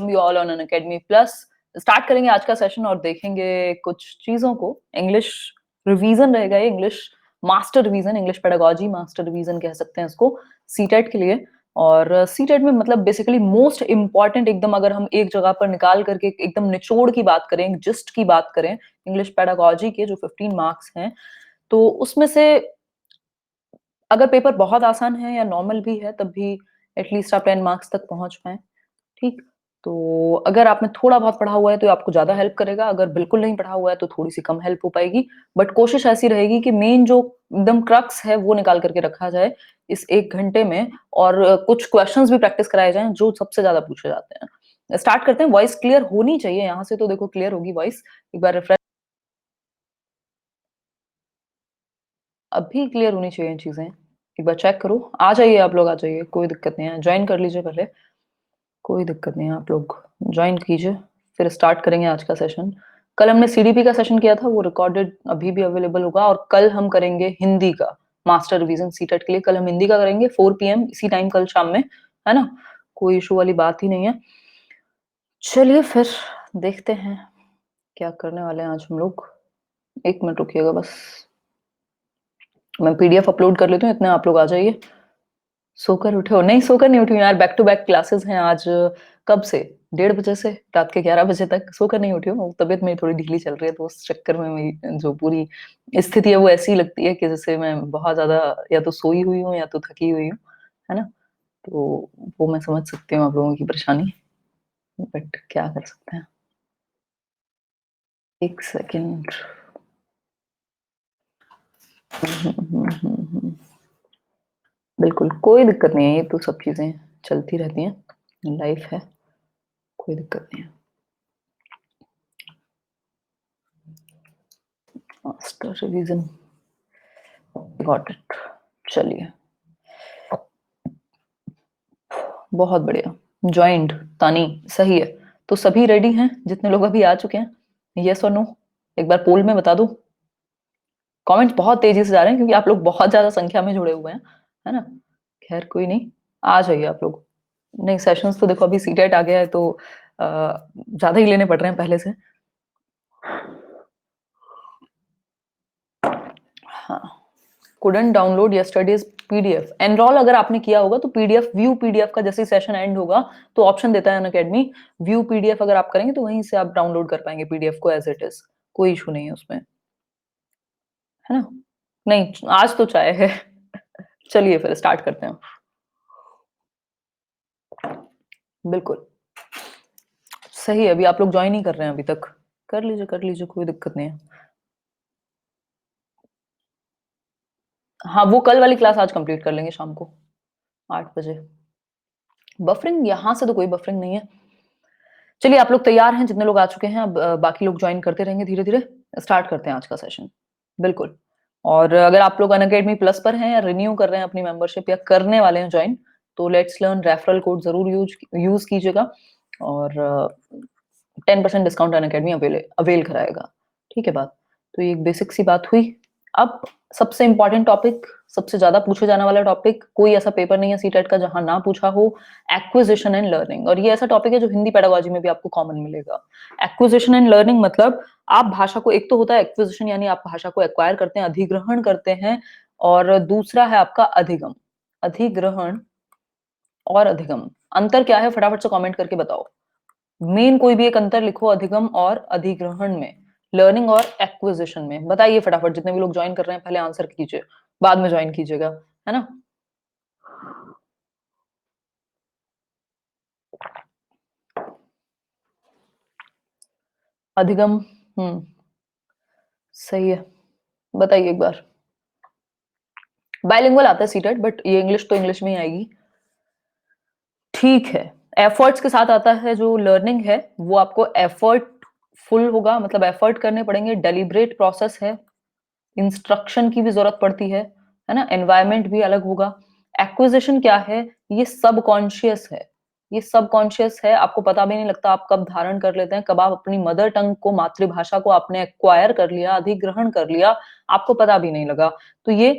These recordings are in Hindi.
Welcome you all on Unacademy plus. Start करेंगे आज का सेशन और देखेंगे कुछ चीजों को। इंग्लिश रिवीजन रहेगा, ये English master revision, English pedagogy master revision कह सकते हैं इसको सीटेट के लिए। और सीटेट में मतलब बेसिकली मोस्ट इंपॉर्टेंट एकदम, अगर हम एक जगह पर निकाल करके एकदम निचोड़ की बात करें, जिस्ट की बात करें इंग्लिश पेडागोजी के जो 15 मार्क्स हैं, तो उसमें से अगर पेपर बहुत आसान है या नॉर्मल भी है तब भी एटलीस्ट आप 10 मार्क्स तक पहुंच पाए। ठीक, तो अगर आपने थोड़ा बहुत पढ़ा हुआ है तो आपको ज्यादा हेल्प करेगा, अगर बिल्कुल नहीं पढ़ा हुआ है तो थोड़ी सी कम हेल्प हो पाएगी। बट कोशिश ऐसी रहेगी कि मेन जो एकदम क्रक्स है वो निकाल करके रखा जाए इस 1 घंटे में, और कुछ क्वेश्चंस भी प्रैक्टिस कराए जाएं जो सबसे ज्यादा पूछे जाते हैं। स्टार्ट करते हैं। वॉइस क्लियर होनी चाहिए, यहाँ से तो देखो क्लियर होगी वॉइस। एक बार रिफ्रेश, अभी क्लियर होनी चाहिए चीजें, एक बार चेक करो। आ जाइए आप लोग, आ जाइए, कोई दिक्कत नहीं है, ज्वाइन कर लीजिए पहले, कोई दिक्कत नहीं है, आप लोग ज्वाइन कीजिए, फिर स्टार्ट करेंगे आज का सेशन। कल हमने सीडीपी का सेशन किया था, वो रिकॉर्डेड अभी भी अवेलेबल होगा, और कल हम करेंगे हिंदी का मास्टर रिवीजन सीटेट के लिए। कल हम हिंदी का करेंगे 4 PM इसी टाइम, कल शाम में, है ना, कोई इशू वाली बात ही नहीं है। चलिए फिर देखते हैं क्या करने वाले हैं आज हम लोग। 1 मिनट रुकिएगा बस, मैं पीडीएफ अपलोड कर लेती हूँ, इतने आप लोग आ जाइए। सोकर उठे हो? नहीं, सोकर नहीं उठी हूँ यार, बैक टू बैक क्लासेस हैं आज। कब से? 1:30 बजे से रात के 11 बजे तक सोकर नहीं उठी हूँ। तबीयत मेरी थोड़ी ढीली चल रही है, तो उस चक्कर में मेरी जो पूरी स्थिति है वो ऐसी लगती है कि जैसे मैं बहुत ज्यादा या तो सोई हुई हूँ या तो थकी हुई हूँ, है ना। तो वो मैं समझ सकती हूँ आप लोगों की परेशानी, बट क्या कर सकते हैं। 1 सेकेंड। बिल्कुल कोई दिक्कत नहीं है, ये तो सब चीजें चलती रहती हैं, लाइफ है, कोई दिक्कत नहीं है। Master revision, got it. चलिए, बहुत बढ़िया। ज्वाइंट, तानी, सही है। तो सभी रेडी हैं जितने लोग अभी आ चुके हैं? यस और नो एक बार पोल में बता दो। कमेंट्स बहुत तेजी से जा रहे हैं क्योंकि आप लोग बहुत ज्यादा संख्या में जुड़े हुए हैं, है ना। खैर कोई नहीं, आ जाइए आप लोग। नहीं, सेशंस तो देखो अभी सीटेट आ गया है तो ज्यादा ही लेने पड़ रहे हैं पहले से। हाँ, couldn't download yesterday's PDF. Enrol अगर आपने किया होगा तो पीडीएफ, व्यू पीडीएफ का जैसे सेशन एंड होगा तो ऑप्शन देता है अनअकैडमी, व्यू पीडीएफ अगर आप करेंगे तो वहीं से आप डाउनलोड कर पाएंगे पीडीएफ को एज इट इज, कोई इशू नहीं है उसमें, है ना। नहीं, आज तो चाय है। चलिए फिर स्टार्ट करते हैं। बिल्कुल सही है, अभी आप लोग ज्वाइन ही कर रहे हैं अभी तक, कर लीजिए कर लीजिए, कोई दिक्कत नहीं है। हाँ, वो कल वाली क्लास आज कंप्लीट कर लेंगे शाम को 8 बजे। बफरिंग यहाँ से तो कोई बफरिंग नहीं है। चलिए आप लोग तैयार हैं जितने लोग आ चुके हैं, अब बाकी लोग ज्वाइन करते रहेंगे धीरे धीरे। स्टार्ट करते हैं आज का सेशन, बिल्कुल। और अगर आप लोग अनअकैडमी प्लस पर हैं या रिन्यू कर रहे हैं अपनी मेंबरशिप या करने वाले हैं ज्वाइन, तो लेट्स लर्न रेफरल कोड जरूर यूज कीजिएगा, और 10% डिस्काउंट अनअकैडमी अवेल कराएगा। ठीक है बात, तो ये एक बेसिक सी बात हुई। अब सबसे इंपॉर्टेंट टॉपिक, सबसे ज्यादा पूछे जाने वाला टॉपिक, कोई ऐसा पेपर नहीं है सीटेट का जहां ना पूछा हो, एक्विजिशन एंड लर्निंग। और ये ऐसा टॉपिक है जो हिंदी पेडागोजी में भी आपको कॉमन मिलेगा। एक्विजिशन एंड लर्निंग मतलब आप भाषा को, एक तो होता है एक्विजिशन यानी आप भाषा को एक्वायर करते हैं, अधिग्रहण करते हैं, और दूसरा है आपका अधिगम। अधिग्रहण और अधिगम, अंतर क्या है फटाफट से कमेंट करके बताओ। मेन कोई भी एक अंतर लिखो अधिगम और अधिग्रहण में, लर्निंग और एक्विजिशन में, बताइए फटाफट। जितने भी लोग ज्वाइन कर रहे हैं पहले आंसर कीजिए, बाद में ज्वाइन कीजिएगा, है ना। अधिगम, सही है, बताइए एक बार। बाइलिंगुअल आता है सीटेट, बट ये इंग्लिश तो इंग्लिश में ही आएगी, ठीक है। एफर्ट्स के साथ आता है जो लर्निंग है, वो आपको एफर्ट फुल होगा, मतलब एफर्ट करने पड़ेंगे, डेलिब्रेट प्रोसेस है, इंस्ट्रक्शन की भी जरूरत पड़ती है ना, एनवायरमेंट भी अलग होगा। एक्विजिशन क्या है? ये सबकॉन्शियस है, ये सबकॉन्शियस है, आपको पता भी नहीं लगता आप कब धारण कर लेते हैं, कब आप अपनी मदर टंग को, मातृभाषा को आपने एक्वायर कर लिया, अधिग्रहण कर लिया, आपको पता भी नहीं लगा। तो ये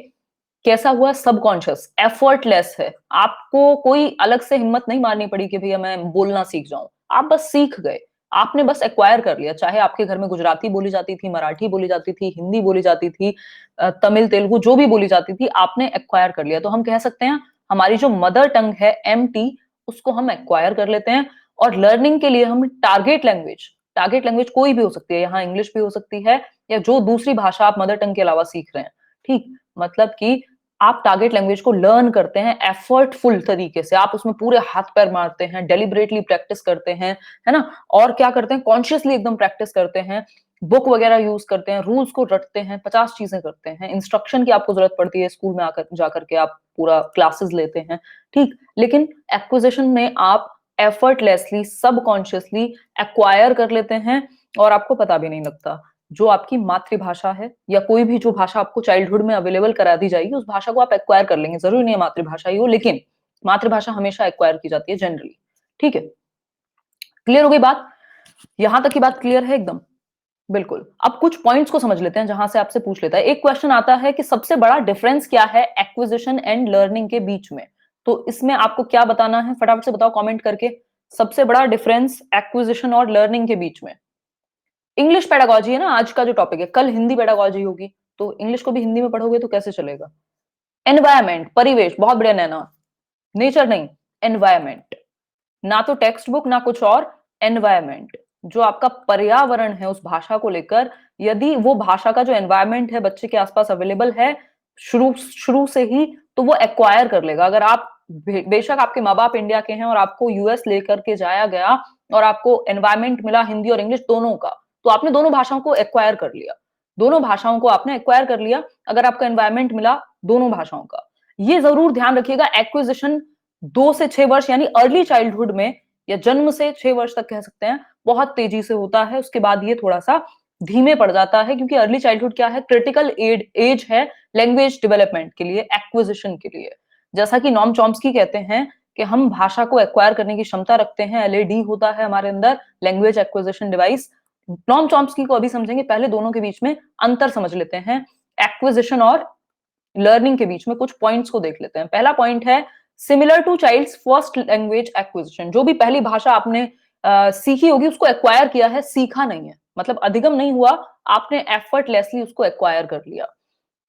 कैसा हुआ? सबकॉन्शियस, एफर्टलेस है, आपको कोई अलग से हिम्मत नहीं मारनी पड़ी कि भैया मैं बोलना सीख जाऊं, आप बस सीख गए, आपने बस एक्वायर कर लिया। चाहे आपके घर में गुजराती बोली जाती थी, मराठी बोली जाती थी, हिंदी बोली जाती थी, तमिल, तेलुगु जो भी बोली जाती थी, आपने एक्वायर कर लिया। तो हम कह सकते हैं हमारी जो मदर टंग है एमटी, उसको हम एक्वायर कर लेते हैं। और लर्निंग के लिए हम टारगेट लैंग्वेज कोई भी हो सकती है, यहाँ इंग्लिश भी हो सकती है या जो दूसरी भाषा आप मदर टंग के अलावा सीख रहे हैं, ठीक, मतलब कि आप टारगेट लैंग्वेज को लर्न करते हैं एफर्टफुल तरीके से, आप उसमें पूरे हाथ पैर मारते हैं, डेलिबरेटली प्रैक्टिस करते हैं, है ना? और क्या करते हैं, कॉन्शियसली एकदम प्रैक्टिस करते हैं, बुक वगैरह यूज करते हैं, रूल्स को रटते हैं, 50 चीजें करते हैं, इंस्ट्रक्शन की आपको जरूरत पड़ती है, स्कूल में आकर जाकर के आप पूरा क्लासेस लेते हैं, ठीक। लेकिन एक्विजिशन में आप एफर्टलेसली, सबकॉन्शियसली एक्वायर कर लेते हैं और आपको पता भी नहीं लगता। जो आपकी मातृभाषा है या कोई भी जो भाषा आपको चाइल्डहुड में अवेलेबल करा दी जाएगी, उस भाषा को आप एक्वायर कर लेंगे। जरूरी नहीं है मातृभाषा ही हो, लेकिन मातृभाषा हमेशा एक्वायर की जाती है जनरली, ठीक है? क्लियर हो गई बात? यहां तक की बात क्लियर है एकदम? बिल्कुल। अब कुछ पॉइंट्स को समझ लेते हैं जहां से आपसे पूछ लेता है। एक क्वेश्चन आता है कि सबसे बड़ा डिफरेंस क्या है एक्विजिशन एंड लर्निंग के बीच में? तो इसमें आपको क्या बताना है, फटाफट से बताओ कमेंट करके। सबसे बड़ा डिफरेंस एक्विजिशन और लर्निंग के बीच में। इंग्लिश पेडागोजी है ना आज का जो टॉपिक है, कल हिंदी पेडागोजी होगी, तो इंग्लिश को भी हिंदी में पढ़ोगे तो कैसे चलेगा? एनवायरमेंट, परिवेश, बहुत बढ़िया नैना। नेचर नहीं, एनवायरमेंट। ना तो टेक्स्ट बुक ना कुछ और, एनवायरमेंट। जो आपका पर्यावरण है उस भाषा को लेकर, यदि वो भाषा का जो एनवायरमेंट है बच्चे के आसपास अवेलेबल है शुरू शुरू से ही, तो वो एक्वायर कर लेगा। अगर आप बेशक आपके माँ बाप इंडिया के हैं और आपको यूएस लेकर के जाया गया और आपको एनवायरमेंट मिला हिंदी और इंग्लिश दोनों का, तो आपने दोनों भाषाओं को एक्वायर कर लिया। दोनों भाषाओं को आपने एक्वायर कर लिया अगर आपको एनवायरमेंट मिला दोनों भाषाओं का। ये जरूर ध्यान रखिएगा, एक्विजिशन 2 से 6 वर्ष यानी अर्ली चाइल्डहुड में या जन्म से 6 वर्ष तक कह सकते हैं, बहुत तेजी से होता है। उसके बाद ये थोड़ा सा धीमे पड़ जाता है, क्योंकि अर्ली चाइल्डहुड क्या है, क्रिटिकल एज है लैंग्वेज डेवलपमेंट के लिए, एक्विजिशन के लिए। जैसा कि नॉम चॉम्स्की कहते हैं कि हम भाषा को एक्वायर करने की क्षमता रखते हैं, एलएडी होता है हमारे अंदर, language acquisition device. Noam Chomsky को अभी समझेंगे, पहले दोनों के बीच में अंतर समझ लेते हैं, एक्विजिशन और लर्निंग के बीच में कुछ पॉइंट्स को देख लेते हैं। पहला पॉइंट है similar to child's first language acquisition. जो भी पहली भाषा आपने सीखी होगी उसको एक्वायर किया है, सीखा नहीं है, मतलब अधिगम नहीं हुआ, आपने एफर्टलेसली उसको एक्वायर कर लिया।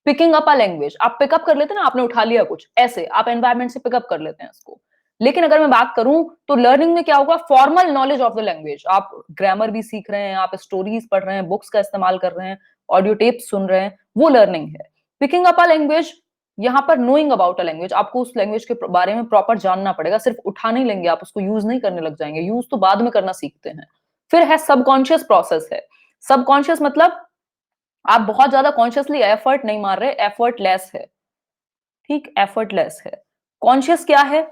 पिकिंग अप अ लैंग्वेज, आप पिकअप कर लेते हैं ना, आपने उठा लिया कुछ, ऐसे आप एनवायरमेंट से पिकअप कर लेते हैं इसको। लेकिन अगर मैं बात करूं तो लर्निंग में क्या होगा, formal knowledge of the language, आप ग्रामर भी सीख रहे हैं, आप स्टोरीज पढ़ रहे हैं, बुक्स का इस्तेमाल कर रहे हैं, ऑडियो टेप्स सुन रहे हैं, वो लर्निंग है। पिकिंग अप अ लैंग्वेज, यहाँ पर नोइंग अबाउट अ लैंग्वेज, आपको उस लैंग्वेज के बारे में प्रॉपर जानना पड़ेगा, सिर्फ उठा नहीं लेंगे आप उसको, यूज नहीं करने लग जाएंगे, यूज तो बाद में करना सीखते हैं। फिर है सबकॉन्शियस प्रोसेस है। सबकॉन्शियस मतलब आप बहुत ज्यादा कॉन्शियसली एफर्ट नहीं मार रहे, एफर्टलेस है, ठीक, एफर्टलेस है। कॉन्शियस क्या है,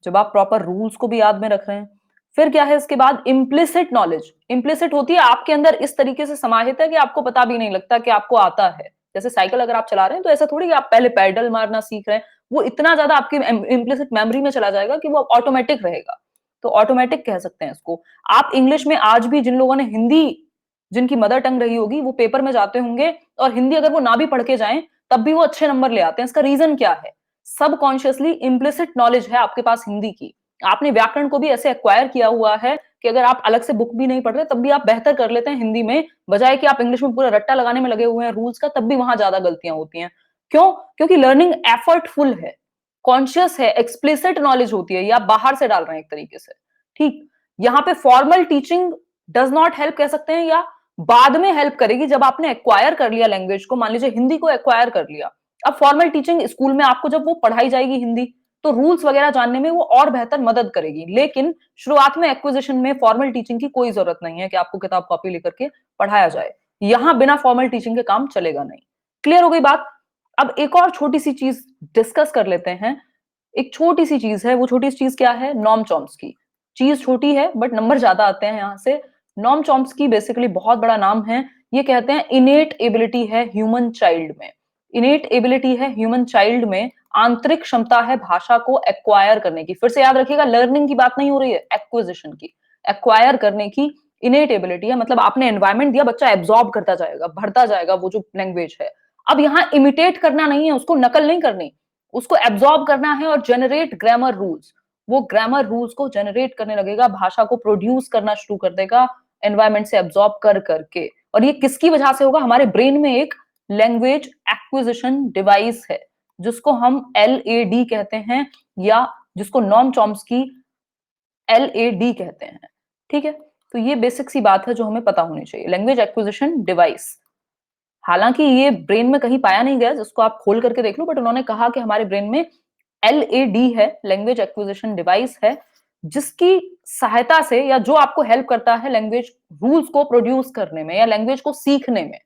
जब आप प्रॉपर रूल्स को भी याद में रख रहे हैं। फिर क्या है इसके बाद, इम्प्लिसिट नॉलेज। इम्प्लिसिट होती है आपके अंदर इस तरीके से समाहित है कि आपको पता भी नहीं लगता कि आपको आता है। जैसे साइकिल अगर आप चला रहे हैं तो ऐसा थोड़ी कि आप पहले पैडल मारना सीख रहे हैं, वो इतना ज्यादा आपकी इम्प्लिसिट मेमोरी में चला जाएगा कि वो ऑटोमेटिक रहेगा। तो ऑटोमेटिक कह सकते हैं इसको। आप इंग्लिश में आज भी जिन लोगों ने हिंदी, जिनकी मदर टंग रही होगी, वो पेपर में जाते होंगे और हिंदी अगर वो ना भी पढ़ के जाएं तब भी वो अच्छे नंबर ले आते हैं। इसका रीजन क्या है, सबकॉन्शियसली इम्प्लिसिट नॉलेज है आपके पास हिंदी की। आपने व्याकरण को भी ऐसे एक्वायर किया हुआ है कि अगर आप अलग से बुक भी नहीं पढ़ रहे तब भी आप बेहतर कर लेते हैं हिंदी में, बजाय कि आप इंग्लिश में पूरा रट्टा लगाने में लगे हुए हैं रूल्स का, तब भी वहां ज्यादा गलतियां होती हैं। क्यों? क्योंकि लर्निंग एफर्टफुल है, कॉन्शियस है, एक्सप्लिसिट नॉलेज होती है, ये आप बाहर से डाल रहे हैं एक तरीके से, ठीक। यहाँ पे formal teaching does not help कह सकते हैं, या बाद में हेल्प करेगी जब आपने एक्वायर कर लिया लैंग्वेज को। मान लीजिए हिंदी को एक्वायर कर लिया, अब फॉर्मल टीचिंग स्कूल में आपको जब वो पढ़ाई जाएगी हिंदी, तो रूल्स वगैरह जानने में वो और बेहतर मदद करेगी। लेकिन शुरुआत में एक्विजिशन में फॉर्मल टीचिंग की कोई जरूरत नहीं है कि आपको किताब कॉपी लेकर के पढ़ाया जाए, यहां बिना फॉर्मल टीचिंग के काम चलेगा नहीं। क्लियर हो गई बात? अब एक और छोटी सी चीज डिस्कस कर लेते हैं। एक छोटी सी चीज है, वो छोटी सी चीज क्या है, नॉम चॉम्स्की। चीज छोटी है बट नंबर ज्यादा आते हैं यहां से। नॉम चॉम्स्की बेसिकली बहुत बड़ा नाम है। ये कहते हैं इनेट एबिलिटी है ह्यूमन चाइल्ड में, इनेट एबिलिटी है ह्यूमन चाइल्ड में, आंतरिक क्षमता है भाषा को एक्वायर करने की। फिर से याद रखिएगा, लर्निंग की बात नहीं हो रही है, एक्विजिशन की। एक्वायर करने की इनेट एबिलिटी है, मतलब आपने एनवायरमेंट दिया, बच्चा एब्जॉर्ब करता जाएगा, भरता जाएगा वो जो लैंग्वेज है। अब यहाँ इमिटेट करना नहीं है, उसको नकल नहीं करनी, उसको एब्जॉर्ब करना है और जनरेट ग्रामर रूल्स। वो ग्रामर रूल्स को जनरेट करने लगेगा, भाषा को प्रोड्यूस करना शुरू कर देगा एनवायरमेंट से एब्जॉर्ब कर करके। और ये किसकी वजह से होगा? हमारे ब्रेन में एक लैंग्वेज एक्विजिशन डिवाइस है जिसको हम LAD कहते हैं, या जिसको नॉम चॉम्स्की LAD कहते हैं। ठीक है, तो ये बेसिक सी बात है जो हमें पता होनी चाहिए, लैंग्वेज एक्विजिशन डिवाइस। हालांकि ये ब्रेन में कहीं पाया नहीं गया जिसको आप खोल करके देख लो, बट उन्होंने कहा कि हमारे ब्रेन में LAD है, लैंग्वेज एक्विजिशन डिवाइस है, जिसकी सहायता से या जो आपको हेल्प करता है लैंग्वेज रूल्स को प्रोड्यूस करने में या लैंग्वेज को सीखने में।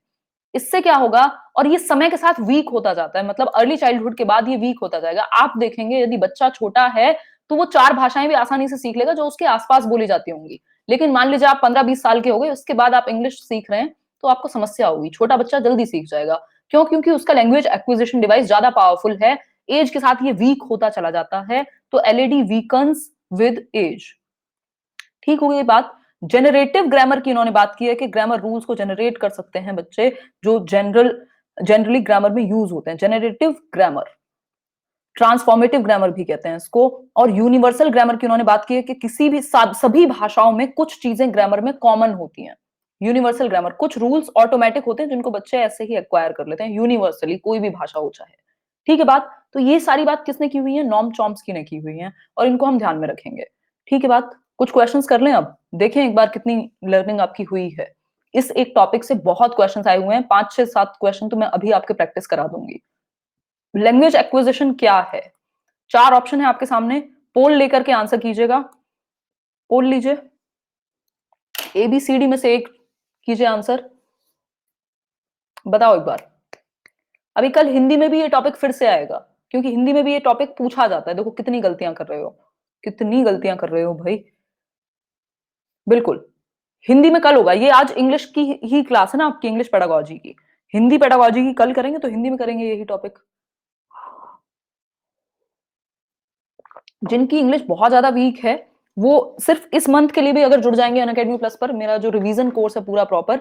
इससे क्या होगा? और ये समय के साथ वीक होता जाता है, मतलब अर्ली चाइल्डहुड के बाद ये वीक होता जाएगा। आप देखेंगे यदि बच्चा छोटा है तो वो 4 भाषाएं भी आसानी से सीख लेगा जो उसके आसपास बोली जाती होंगी। लेकिन मान लीजिए आप 15-20 साल के हो गए, उसके बाद आप इंग्लिश सीख रहे हैं, तो आपको समस्या होगी। छोटा बच्चा जल्दी सीख जाएगा। क्यों? क्योंकि उसका लैंग्वेज एक्विजिशन डिवाइस ज्यादा पावरफुल है। एज के साथ ये वीक होता चला जाता है, तो LAD वीकन्स विद एज। ठीक हो गई बात। जेनरेटिव ग्रामर की इन्होंने बात की है कि ग्रामर रूल्स को जनरेट कर सकते हैं बच्चे जो जनरली ग्रामर में यूज होते हैं। जेनरेटिव ग्रामर, ट्रांसफॉर्मेटिव ग्रामर भी कहते हैं इसको। और यूनिवर्सल ग्रामर की उन्होंने बात की है कि किसी भी सभी भाषाओं में कुछ चीजें ग्रामर में कॉमन होती हैं। यूनिवर्सल ग्रामर, कुछ रूल्स ऑटोमेटिक होते हैं जिनको बच्चे ऐसे ही एक्वायर कर लेते हैं यूनिवर्सली, कोई भी भाषा हो चाहे। ठीक है बात। तो ये सारी बात किसने की हुई है? नॉम चॉम्स्की ने की हुई है, और इनको हम ध्यान में रखेंगे। ठीक है बात। कुछ क्वेश्चंस कर लें अब, देखें एक बार कितनी लर्निंग आपकी हुई है। इस एक टॉपिक से बहुत क्वेश्चंस आए हुए हैं, 5 6 7 क्वेश्चन तो मैं अभी आपके प्रैक्टिस करा दूंगी। लैंग्वेज एक्विजिशन क्या है? 4 ऑप्शन है आपके सामने, पोल लेकर के आंसर कीजिएगा। पोल लीजिए, ABCD में से एक कीजिए आंसर, बताओ एक बार। अभी कल हिंदी में भी ये टॉपिक फिर से आएगा, क्योंकि हिंदी में भी ये टॉपिक पूछा जाता है। देखो कितनी गलतियां कर रहे हो, कितनी गलतियां कर रहे हो भाई। बिल्कुल, हिंदी में कल होगा ये। आज इंग्लिश की ही क्लास है ना आपकी, इंग्लिश पेडागोजी की। हिंदी पेडागोजी की कल करेंगे, तो हिंदी में करेंगे यही टॉपिक। जिनकी इंग्लिश बहुत ज्यादा वीक है वो सिर्फ इस मंथ के लिए भी अगर जुड़ जाएंगे अनअकैडमी प्लस पर, मेरा जो रिवीजन कोर्स है पूरा प्रॉपर,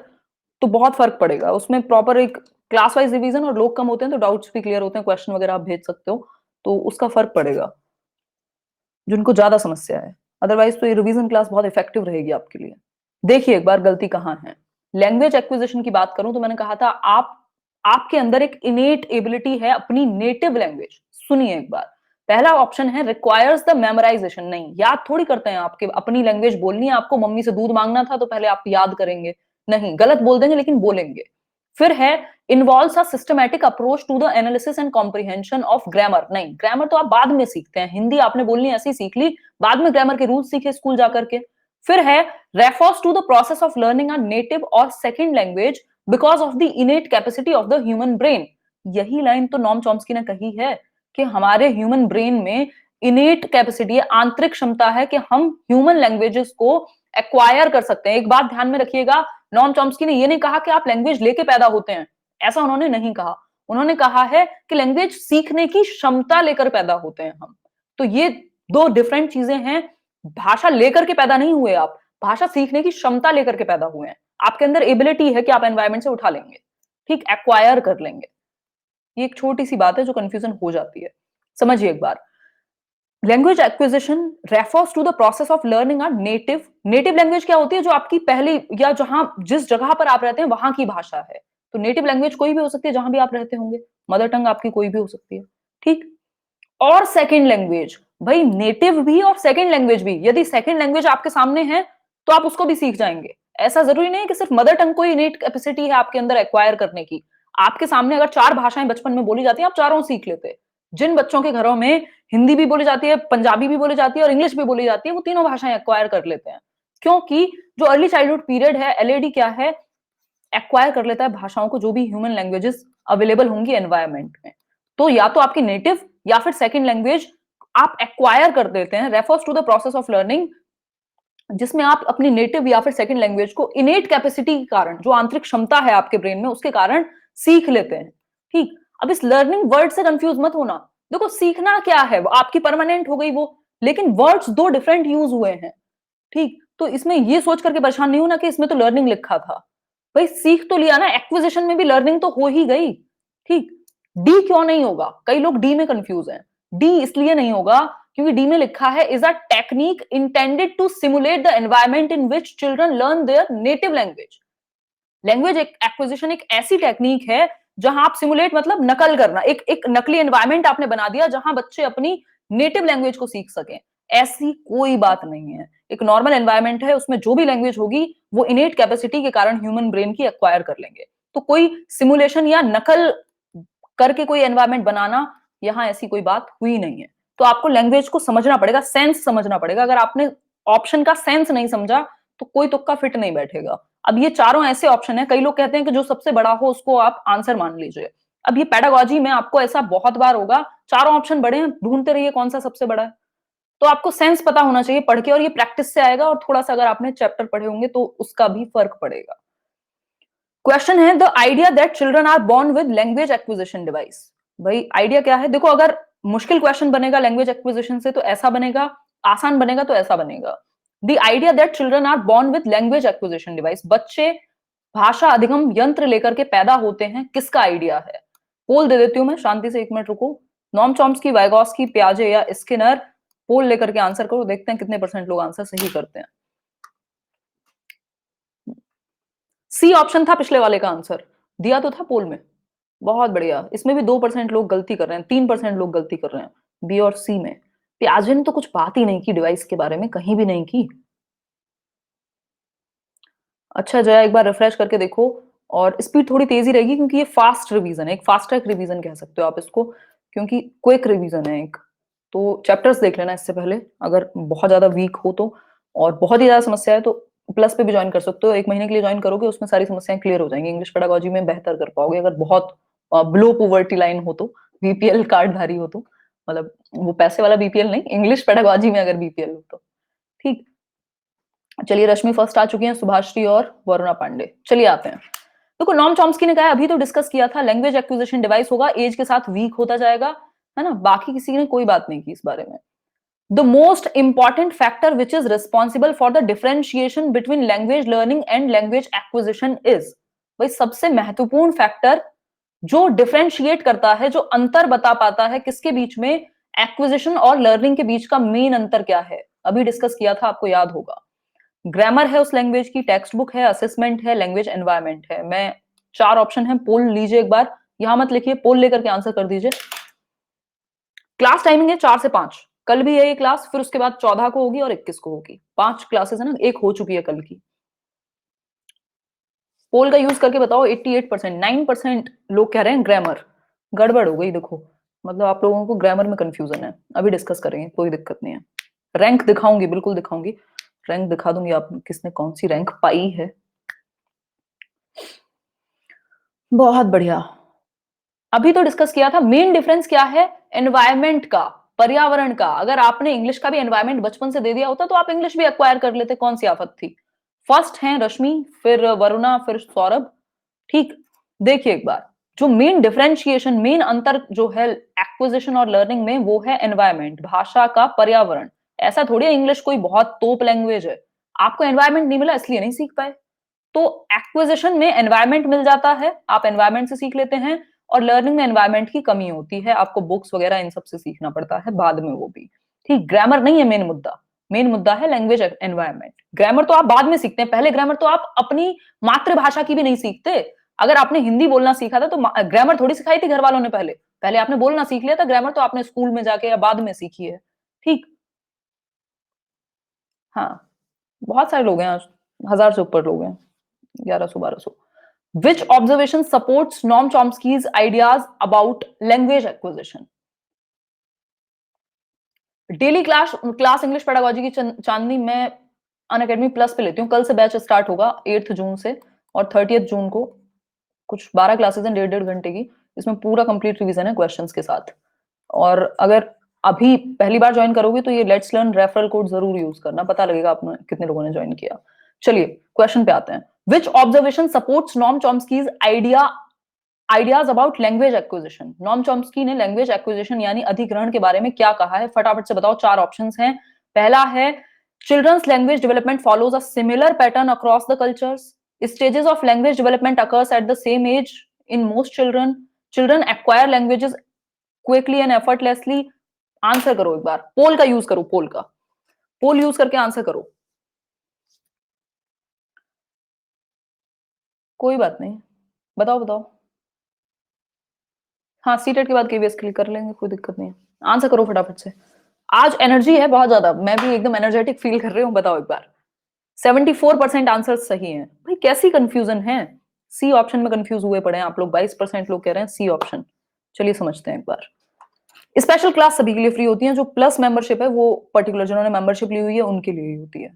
तो बहुत फर्क पड़ेगा उसमें। प्रॉपर एक क्लास वाइज रिवीजन, और लोग कम होते हैं तो डाउट्स भी क्लियर होते हैं, क्वेश्चन वगैरह आप भेज सकते हो, तो उसका फर्क पड़ेगा जिनको ज्यादा समस्या है। अदरवाइज तो ये रिवीजन क्लास बहुत इफेक्टिव रहेगी आपके लिए। देखिए एक बार गलती कहाँ है। लैंग्वेज एक्विजिशन की बात करूं तो मैंने कहा था आपके अंदर एक इनेट एबिलिटी है अपनी नेटिव लैंग्वेज। सुनिए एक बार, पहला ऑप्शन है रिक्वायर्स द मेमोराइजेशन। नहीं, याद थोड़ी करते हैं आपके, अपनी लैंग्वेज बोलनी है आपको। मम्मी से दूध मांगना था तो पहले आप याद करेंगे? नहीं, गलत बोल देंगे लेकिन बोलेंगे। फिर है involves a systematic approach to the analysis and comprehension of grammar. नहीं, ग्रामर तो आप बाद में सीखते हैं, हिंदी आपने बोलनी ऐसे ही सीख ली, बाद में ग्रामर के रूल्स सीखे स्कूल जाकर के। फिर है refers to the process of learning a native और second language because of the innate capacity of the human brain. यही लाइन तो नॉम चॉम्स्की ने कही है कि हमारे ह्यूमन ब्रेन में इनेट कैपेसिटी है, आंतरिक क्षमता है कि हम ह्यूमन लैंग्वेजेस को एक्वायर कर सकते हैं। एक बात ध्यान में रखिएगा, नॉम चॉम्स्की ने यह नहीं कहा कि आप लैंग्वेज लेके पैदा होते हैं, ऐसा उन्होंने नहीं कहा। उन्होंने कहा है कि लैंग्वेज सीखने की क्षमता लेकर पैदा होते हैं हम। तो ये दो डिफरेंट चीजें हैं। भाषा लेकर के पैदा नहीं हुए आप, भाषा सीखने की क्षमता लेकर के पैदा हुए हैं। आपके अंदर एबिलिटी है कि आप एनवायरमेंट से उठा लेंगे, ठीक, एक्वायर कर लेंगे। ये एक छोटी सी बात है जो कंफ्यूजन हो जाती है, समझिए एक बार। Language acquisition refers to the process of learning a native language क्या होती है? जो आपकी पहली या जहां जिस जगह पर आप रहते हैं वहां की भाषा है। तो नेटिव लैंग्वेज कोई भी हो सकती है जहां भी आप रहते होंगे, मदर टंग आपकी कोई भी हो सकती है, ठीक। और सेकंड लैंग्वेज, भाई नेटिव भी और सेकंड लैंग्वेज भी, यदि सेकंड लैंग्वेज आपके सामने है तो आप उसको भी सीख जाएंगे। ऐसा जरूरी नहीं है कि सिर्फ मदर टंग को ही इनेट कैपेसिटी है आपके अंदर एक्वायर करने की। आपके सामने अगर 4 भाषाएं बचपन में बोली जाती हैं, आप चारों सीख लेते। जिन बच्चों के घरों में हिंदी भी बोली जाती है, पंजाबी भी बोली जाती है और इंग्लिश भी बोली जाती है, वो तीनों भाषाएं एक्वायर कर लेते हैं। क्योंकि जो अर्ली चाइल्डहुड पीरियड है, LAD क्या है, एक्वायर कर लेता है भाषाओं को, जो भी ह्यूमन लैंग्वेजेस अवेलेबल होंगी एनवायरमेंट में। तो या तो आपकी नेटिव या फिर सेकंड लैंग्वेज आप एक्वायर कर देते हैं, refers to the process of learning, जिसमें आप अपनी नेटिव या फिर सेकंड लैंग्वेज को इनेट कैपेसिटी के कारण, जो आंतरिक क्षमता है आपके ब्रेन में, उसके कारण सीख लेते हैं, ठीक। अब इस लर्निंग वर्ड से कंफ्यूज मत होना। देखो सीखना क्या है, वो आपकी परमानेंट हो गई वो, लेकिन वर्ड्स दो डिफरेंट यूज हुए हैं, ठीक। तो इसमें ये सोच करके परेशान नहीं होना कि इसमें तो लर्निंग लिखा था। भाई सीख तो लिया ना, एक्विजिशन में भी लर्निंग तो हो ही गई, ठीक। डी क्यों नहीं होगा? कई लोग डी में कंफ्यूज हैं। डी इसलिए नहीं होगा क्योंकि डी में लिखा है is a technique intended to simulate the environment in which children learn their native language. Language acquisition एक ऐसी टेक्निक है जहां आप सिमुलेट मतलब नकल करना, एक नकली एनवायरमेंट आपने बना दिया जहां बच्चे अपनी नेटिव लैंग्वेज को सीख सकें। ऐसी कोई बात नहीं है, एक नॉर्मल एनवायरमेंट है, उसमें जो भी लैंग्वेज होगी वो इनेट कैपेसिटी के कारण ह्यूमन ब्रेन की एक्वायर कर लेंगे। तो कोई सिमुलेशन या नकल करके कोई एनवायरमेंट बनाना, यहां ऐसी कोई बात हुई नहीं है। तो आपको लैंग्वेज को समझना पड़ेगा, सेंस समझना पड़ेगा। अगर आपने ऑप्शन का सेंस नहीं समझा तो कोई तुक्का फिट नहीं बैठेगा। अब ये चारों ऐसे ऑप्शन है, कई लोग कहते हैं कि जो सबसे बड़ा हो उसको आप आंसर मान लीजिए। अब ये पेडागोजी में आपको ऐसा बहुत बार होगा, चारों ऑप्शन बड़े हैं, ढूंढते रहिए कौन सा सबसे बड़ा है। तो आपको सेंस पता होना चाहिए पढ़ के, और ये प्रैक्टिस से आएगा, और थोड़ा सा अगर आपने चैप्टर पढ़े होंगे तो उसका भी फर्क पड़ेगा। क्वेश्चन है the idea that children are born with language acquisition device. भाई आइडिया क्या है? देखो, अगर मुश्किल क्वेश्चन बनेगा लैंग्वेज एक्विजिशन से तो ऐसा बनेगा, आसान बनेगा तो ऐसा बनेगा। The idea that children are born with language acquisition device, बच्चे भाषा अधिगम यंत्र लेकर के पैदा होते हैं, किसका आइडिया है? पोल दे देती हूं मैं, शांति से 1 मिनट रुको। नॉम चॉम्स्की, वाइगोस्की, पियाजे या स्किनर? पोल लेकर के आंसर करो, देखते हैं कितने % लोग आंसर सही करते हैं। सी ऑप्शन था पिछले वाले का आंसर, दिया तो था पोल में। बहुत बढ़िया, इसमें भी 2% लोग गलती कर रहे हैं, 3% लोग गलती कर रहे हैं बी और सी में। पियाजे ने तो कुछ बात ही नहीं की डिवाइस के बारे में, कहीं भी नहीं की। अच्छा जया, एक बार रिफ्रेश करके देखो, और स्पीड थोड़ी तेजी रहेगी क्योंकि ये फास्ट रिवीजन है, एक फास्ट ट्रैक रिवीजन कह सकते हो आप इसको, क्योंकि क्विक रिवीजन है एक। तो चैप्टर्स देख लेना इससे पहले, अगर बहुत ज्यादा वीक हो तो, और बहुत ही ज्यादा समस्या है तो प्लस पे भी ज्वाइन कर सकते हो। 1 महीने के लिए ज्वाइन करोगे, उसमें सारी समस्याएं क्लियर हो जाएंगी, इंग्लिश पेडागोजी में बेहतर कर पाओगे। अगर बहुत बिलो पॉवर्टी लाइन हो तो, बीपीएल कार्डधारी हो तो, मतलब वो पैसे वाला बीपीएल नहीं, इंग्लिश पेडागोजी में अगर बीपीएल हो तो। ठीक, चलिए रश्मि फर्स्ट आ चुकी हैं, सुभाश्री और वरुणा पांडे। चलिए आते हैं। देखो, नॉम चॉम्स्की ने कहा, अभी तो डिस्कस किया था, लैंग्वेज एक्विजिशन डिवाइस होगा, एज के साथ वीक होता जाएगा, है ना। बाकी किसी ने कोई बात नहीं की इस बारे में। The most important factor which is responsible for the differentiation between language learning and language acquisition is, भाई सबसे महत्वपूर्ण फैक्टर जो डिफरेंशिएट करता है, जो अंतर बता पाता है किसके बीच में, एक्विजिशन और लर्निंग के बीच का मेन अंतर क्या है, अभी डिस्कस किया था, आपको याद होगा। ग्रामर है उस लैंग्वेज की, टेक्स्ट बुक है, असेसमेंट है, लैंग्वेज एनवायरमेंट है। मैं 4 ऑप्शन है, पोल लीजिए एक बार, यहां मत लिखिए, पोल लेकर के आंसर कर दीजिए। क्लास टाइमिंग है 4 से 5, कल भी है ये क्लास, फिर उसके बाद 14 को होगी और 21 को होगी। 5 क्लासेस है ना, एक हो चुकी है कल की। पोल का यूज करके बताओ। 88%, 9% लोग कह रहे हैं ग्रामर। गड़बड़ हो गई देखो, मतलब आप लोगों को ग्रामर में कंफ्यूजन है, अभी डिस्कस करेंगे, कोई दिक्कत नहीं है। रैंक दिखाऊंगी, बिल्कुल दिखाऊंगी, रैंक दिखा दूंगी आप किसने कौन सी रैंक पाई है। बहुत बढ़िया, अभी तो डिस्कस किया था। मेन डिफरेंस क्या है? एनवायरमेंट का, पर्यावरण का। अगर आपने इंग्लिश का भी एनवायरमेंट बचपन से दे दिया होता तो आप इंग्लिश भी एक्वायर कर लेते, कौन सी आफत थी। फर्स्ट है रश्मि, फिर वरुणा, फिर सौरभ। ठीक, देखिए एक बार, जो मेन डिफरेंशिएशन, मेन अंतर जो है एक्विजिशन और लर्निंग में, वो है एनवायरमेंट, भाषा का पर्यावरण। ऐसा थोड़ी है इंग्लिश कोई बहुत तोप लैंग्वेज है, आपको एनवायरमेंट नहीं मिला इसलिए नहीं सीख पाए। तो एक्विजिशन में एनवायरमेंट मिल जाता है, आप एनवायरमेंट से सीख लेते हैं, और लर्निंग में एनवायरमेंट की कमी होती है, आपको बुक्स वगैरह इन सब से सीखना पड़ता है बाद में वो भी। ठीक, ग्रामर नहीं है मेन मुद्दा, मेन मुद्दा है लैंग्वेज एनवायरमेंट। ग्रामर तो आप बाद में सीखते हैं, पहले ग्रामर तो आप अपनी मातृभाषा की भी नहीं सीखते। अगर आपने हिंदी बोलना सीखा था तो ग्रामर थोड़ी सिखाई थी घर वालों ने, पहले पहले आपने बोलना सीख लिया था, ग्रामर तो आपने स्कूल में जाके या बाद में सीखी है। ठीक, हाँ, बहुत सारे लोग हैं आज, 1000 से ऊपर लोग हैं, 1100 1200। Which observation supports Noam Chomsky's ideas about language acquisition? Daily class English pedagogy की चांदनी मैं अनअकैडमी प्लस पे लेती हूँ। कल से बैच स्टार्ट होगा 8 जून से, और 30 जून को कुछ 12 क्लासेस हैं 1.5 घंटे की। इसमें पूरा कंप्लीट रिवीजन है क्वेश्चंस के साथ। और अगर अभी पहली बार ज्वाइन करोगे तो ये लेट्स लर्न रेफरल कोड जरूर यूज करना, पता लगेगा आपने कितने लोगों ने ज्वाइन किया। चलिए क्वेश्चन पे आते हैं। Which observation supports Noam Chomsky's ideas about language acquisition? Noam Chomsky ने लैंग्वेज एक्विजिशन यानी अधिग्रहण के बारे में क्या कहा है, फटाफट से बताओ। 4 ऑप्शंस हैं। पहला है, children's language development follows a similar pattern across the cultures, stages of language development occurs at the same age in most children, children acquire languages quickly and effortlessly, answer करो एक बार, पोल का यूज करो, पोल यूज करके आंसर करो। कोई बात नहीं, बताओ बताओ। हाँ, सीटेट के बाद केवीएस क्लिक कर लेंगे, कोई दिक्कत नहीं है। आंसर करो फटाफट से। आज एनर्जी है बहुत ज्यादा, मैं भी एकदम एनर्जेटिक फील कर रही हूँ। बताओ एक बार। 74% आंसर सही हैं। भाई कैसी कंफ्यूजन है, सी ऑप्शन में कंफ्यूज हुए पड़े हैं आप लोग। 22% लोग कह रहे हैं सी ऑप्शन। चलिए समझते हैं एक बार। स्पेशल क्लास सभी के लिए फ्री होती है, जो प्लस मेंबरशिप है वो पर्टिकुलर जिन्होंने मेंबरशिप ली हुई है उनके लिए ही होती है।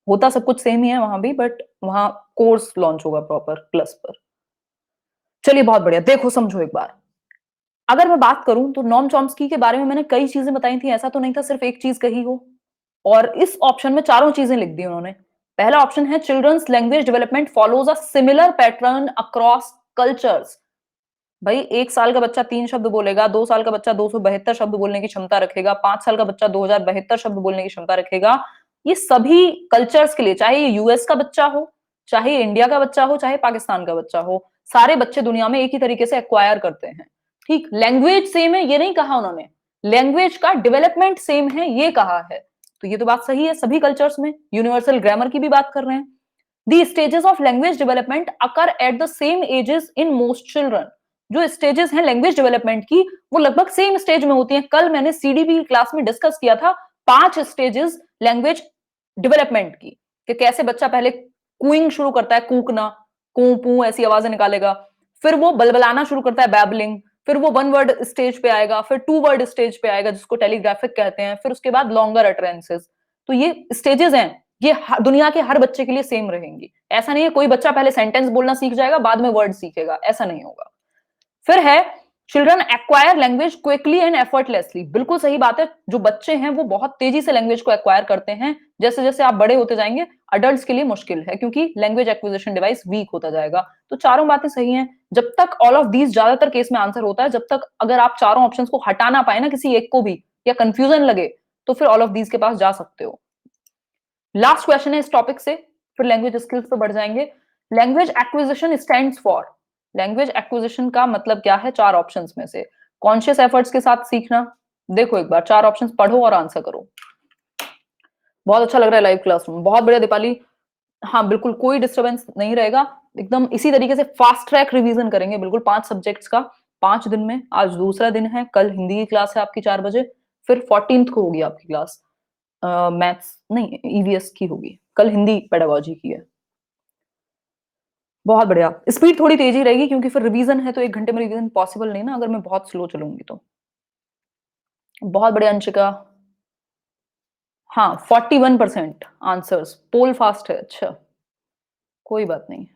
होता सब कुछ सेम ही है वहां भी, बट वहां कोर्स लॉन्च होगा प्रॉपर प्लस पर। चलिए बहुत बढ़िया, देखो समझो एक बार। अगर मैं बात करूं तो नॉम चॉम्स्की के बारे में मैंने कई चीजें बताई थी, ऐसा तो नहीं था सिर्फ एक चीज कही हो। और इस ऑप्शन में चारों चीजें लिख दी उन्होंने। पहला ऑप्शन है children's language development follows a similar pattern across cultures. भाई 1 साल का बच्चा 3 शब्द बोलेगा, 2 साल का बच्चा 272 शब्द बोलने की क्षमता रखेगा, 5 साल का बच्चा 2072 शब्द बोलने की क्षमता रखेगा। ये सभी कल्चर्स के लिए, चाहे ये यूएस का बच्चा हो, चाहे इंडिया का बच्चा हो, चाहे पाकिस्तान का बच्चा हो, सारे बच्चे दुनिया में एक ही तरीके से एक्वायर करते हैं। ठीक, लैंग्वेज सेम है ये नहीं कहा उन्होंने, लैंग्वेज का डेवलपमेंट सेम है ये कहा है। तो ये तो बात सही है, सभी कल्चर्स में। यूनिवर्सल ग्रामर की भी बात कर रहे हैं। The stages of language development occur at the same ages in most children. जो स्टेजेस हैं लैंग्वेज डेवलपमेंट की, वो लगभग सेम स्टेज में होती हैं। कल मैंने सीडीबी क्लास में डिस्कस किया था 5 स्टेजेस लैंग्वेज डेवलपमेंट की, कि कैसे बच्चा पहले कूइंग शुरू करता है, कूकना, कू पू ऐसी आवाजें निकालेगा, फिर वो बलबलाना शुरू करता है, बैबलिंग, फिर वो 1 वर्ड स्टेज पे आएगा, फिर 2 वर्ड स्टेज पे आएगा जिसको टेलीग्राफिक कहते हैं, फिर उसके बाद लॉन्गर अटरेंसेस। तो ये स्टेजेस हैं, ये दुनिया के हर बच्चे के लिए सेम रहेंगी। ऐसा नहीं है कोई बच्चा पहले सेंटेंस बोलना सीख जाएगा बाद में वर्ड सीखेगा, ऐसा नहीं होगा। फिर है children acquire language quickly and effortlessly. बिल्कुल सही बात है, जो बच्चे हैं वो बहुत तेजी से लैंग्वेज को एक्वायर करते हैं। जैसे जैसे आप बड़े होते जाएंगे अडल्ट्स के लिए मुश्किल है, क्योंकि लैंग्वेज एक्विजिशन डिवाइस वीक होता जाएगा। तो चारों बातें सही हैं। जब तक ऑल ऑफ दीज ज्यादातर केस में आंसर होता है, जब तक अगर आप चारों ऑप्शन को हटा ना पाए ना किसी एक को भी, या कंफ्यूजन लगे, तो फिर ऑल ऑफ दीज के पास जा सकते हो। लास्ट क्वेश्चन है इस टॉपिक से, फिर लैंग्वेज स्किल्स पे बढ़ जाएंगे। Language acquisition stands for, language acquisition का मतलब क्या है? 4 ऑप्शंस में से कॉन्शियस एफर्ट्स के साथ सीखना। देखो एक बार 4 ऑप्शंस पढ़ो और आंसर करो। बहुत अच्छा लग रहा है लाइव क्लास में, बहुत बढ़िया दीपाली। हाँ बिल्कुल, कोई डिस्टरबेंस नहीं रहेगा, एकदम इसी तरीके से फास्ट ट्रैक रिवीजन करेंगे, बिल्कुल 5 सब्जेक्ट्स का 5 दिन में। आज दूसरा दिन है, कल हिंदी की क्लास है आपकी 4 बजे, फिर 14th को होगी आपकी क्लास मैथ्स नहीं ईवीएस की होगी, कल हिंदी पेडागोजी की है। बहुत बढ़िया, स्पीड थोड़ी तेज ही रहेगी क्योंकि फिर रिवीजन है, तो 1 घंटे में रिवीजन पॉसिबल नहीं ना अगर मैं बहुत स्लो चलूंगी तो। बहुत बढ़िया अंशिका। हाँ 41% आंसर्स, पोल फास्ट है, अच्छा कोई बात नहीं।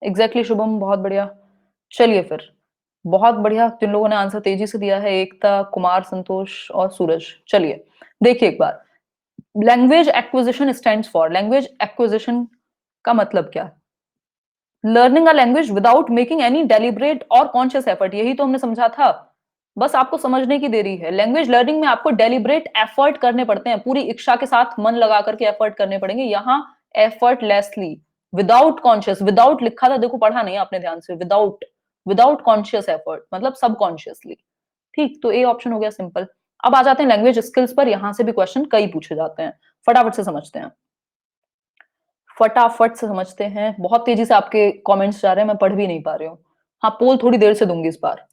एग्जैक्टली शुभम, बहुत बढ़िया। चलिए फिर, बहुत बढ़िया, जिन लोगों ने आंसर तेजी से दिया है, एकता, कुमार, संतोष और सूरज। चलिए देखिए एक बार, language acquisition stands for, language acquisition का मतलब क्या है? Learning a language without making any deliberate और कॉन्शियस एफर्ट, यही तो हमने समझा था। बस आपको समझने की देरी है। लैंग्वेज लर्निंग में आपको डेलिब्रेट एफर्ट करने पड़ते हैं, पूरी इच्छा के साथ मन लगा करके एफर्ट करने पड़ेंगे। यहाँ एफर्टलेसली, विदाउट कॉन्शियस, विदाउट लिखा था देखो, पढ़ा नहीं आपने ध्यान से, विदाउट, विदाउट कॉन्शियस एफर्ट मतलब सबकॉन्शियसली। ठीक, तो ए ऑप्शन हो गया सिंपल। अब आ जाते हैं लैंग्वेज स्किल्स पर, यहां से भी क्वेश्चन कई पूछे जाते हैं, फटाफट से समझते हैं। फटाफट से समझते हैं, बहुत तेजी से आपके कमेंट्स जा रहे हैं, मैं पढ़ भी नहीं पा रही हूँ। हाँ पोल थोड़ी देर से दूंगी इस बार।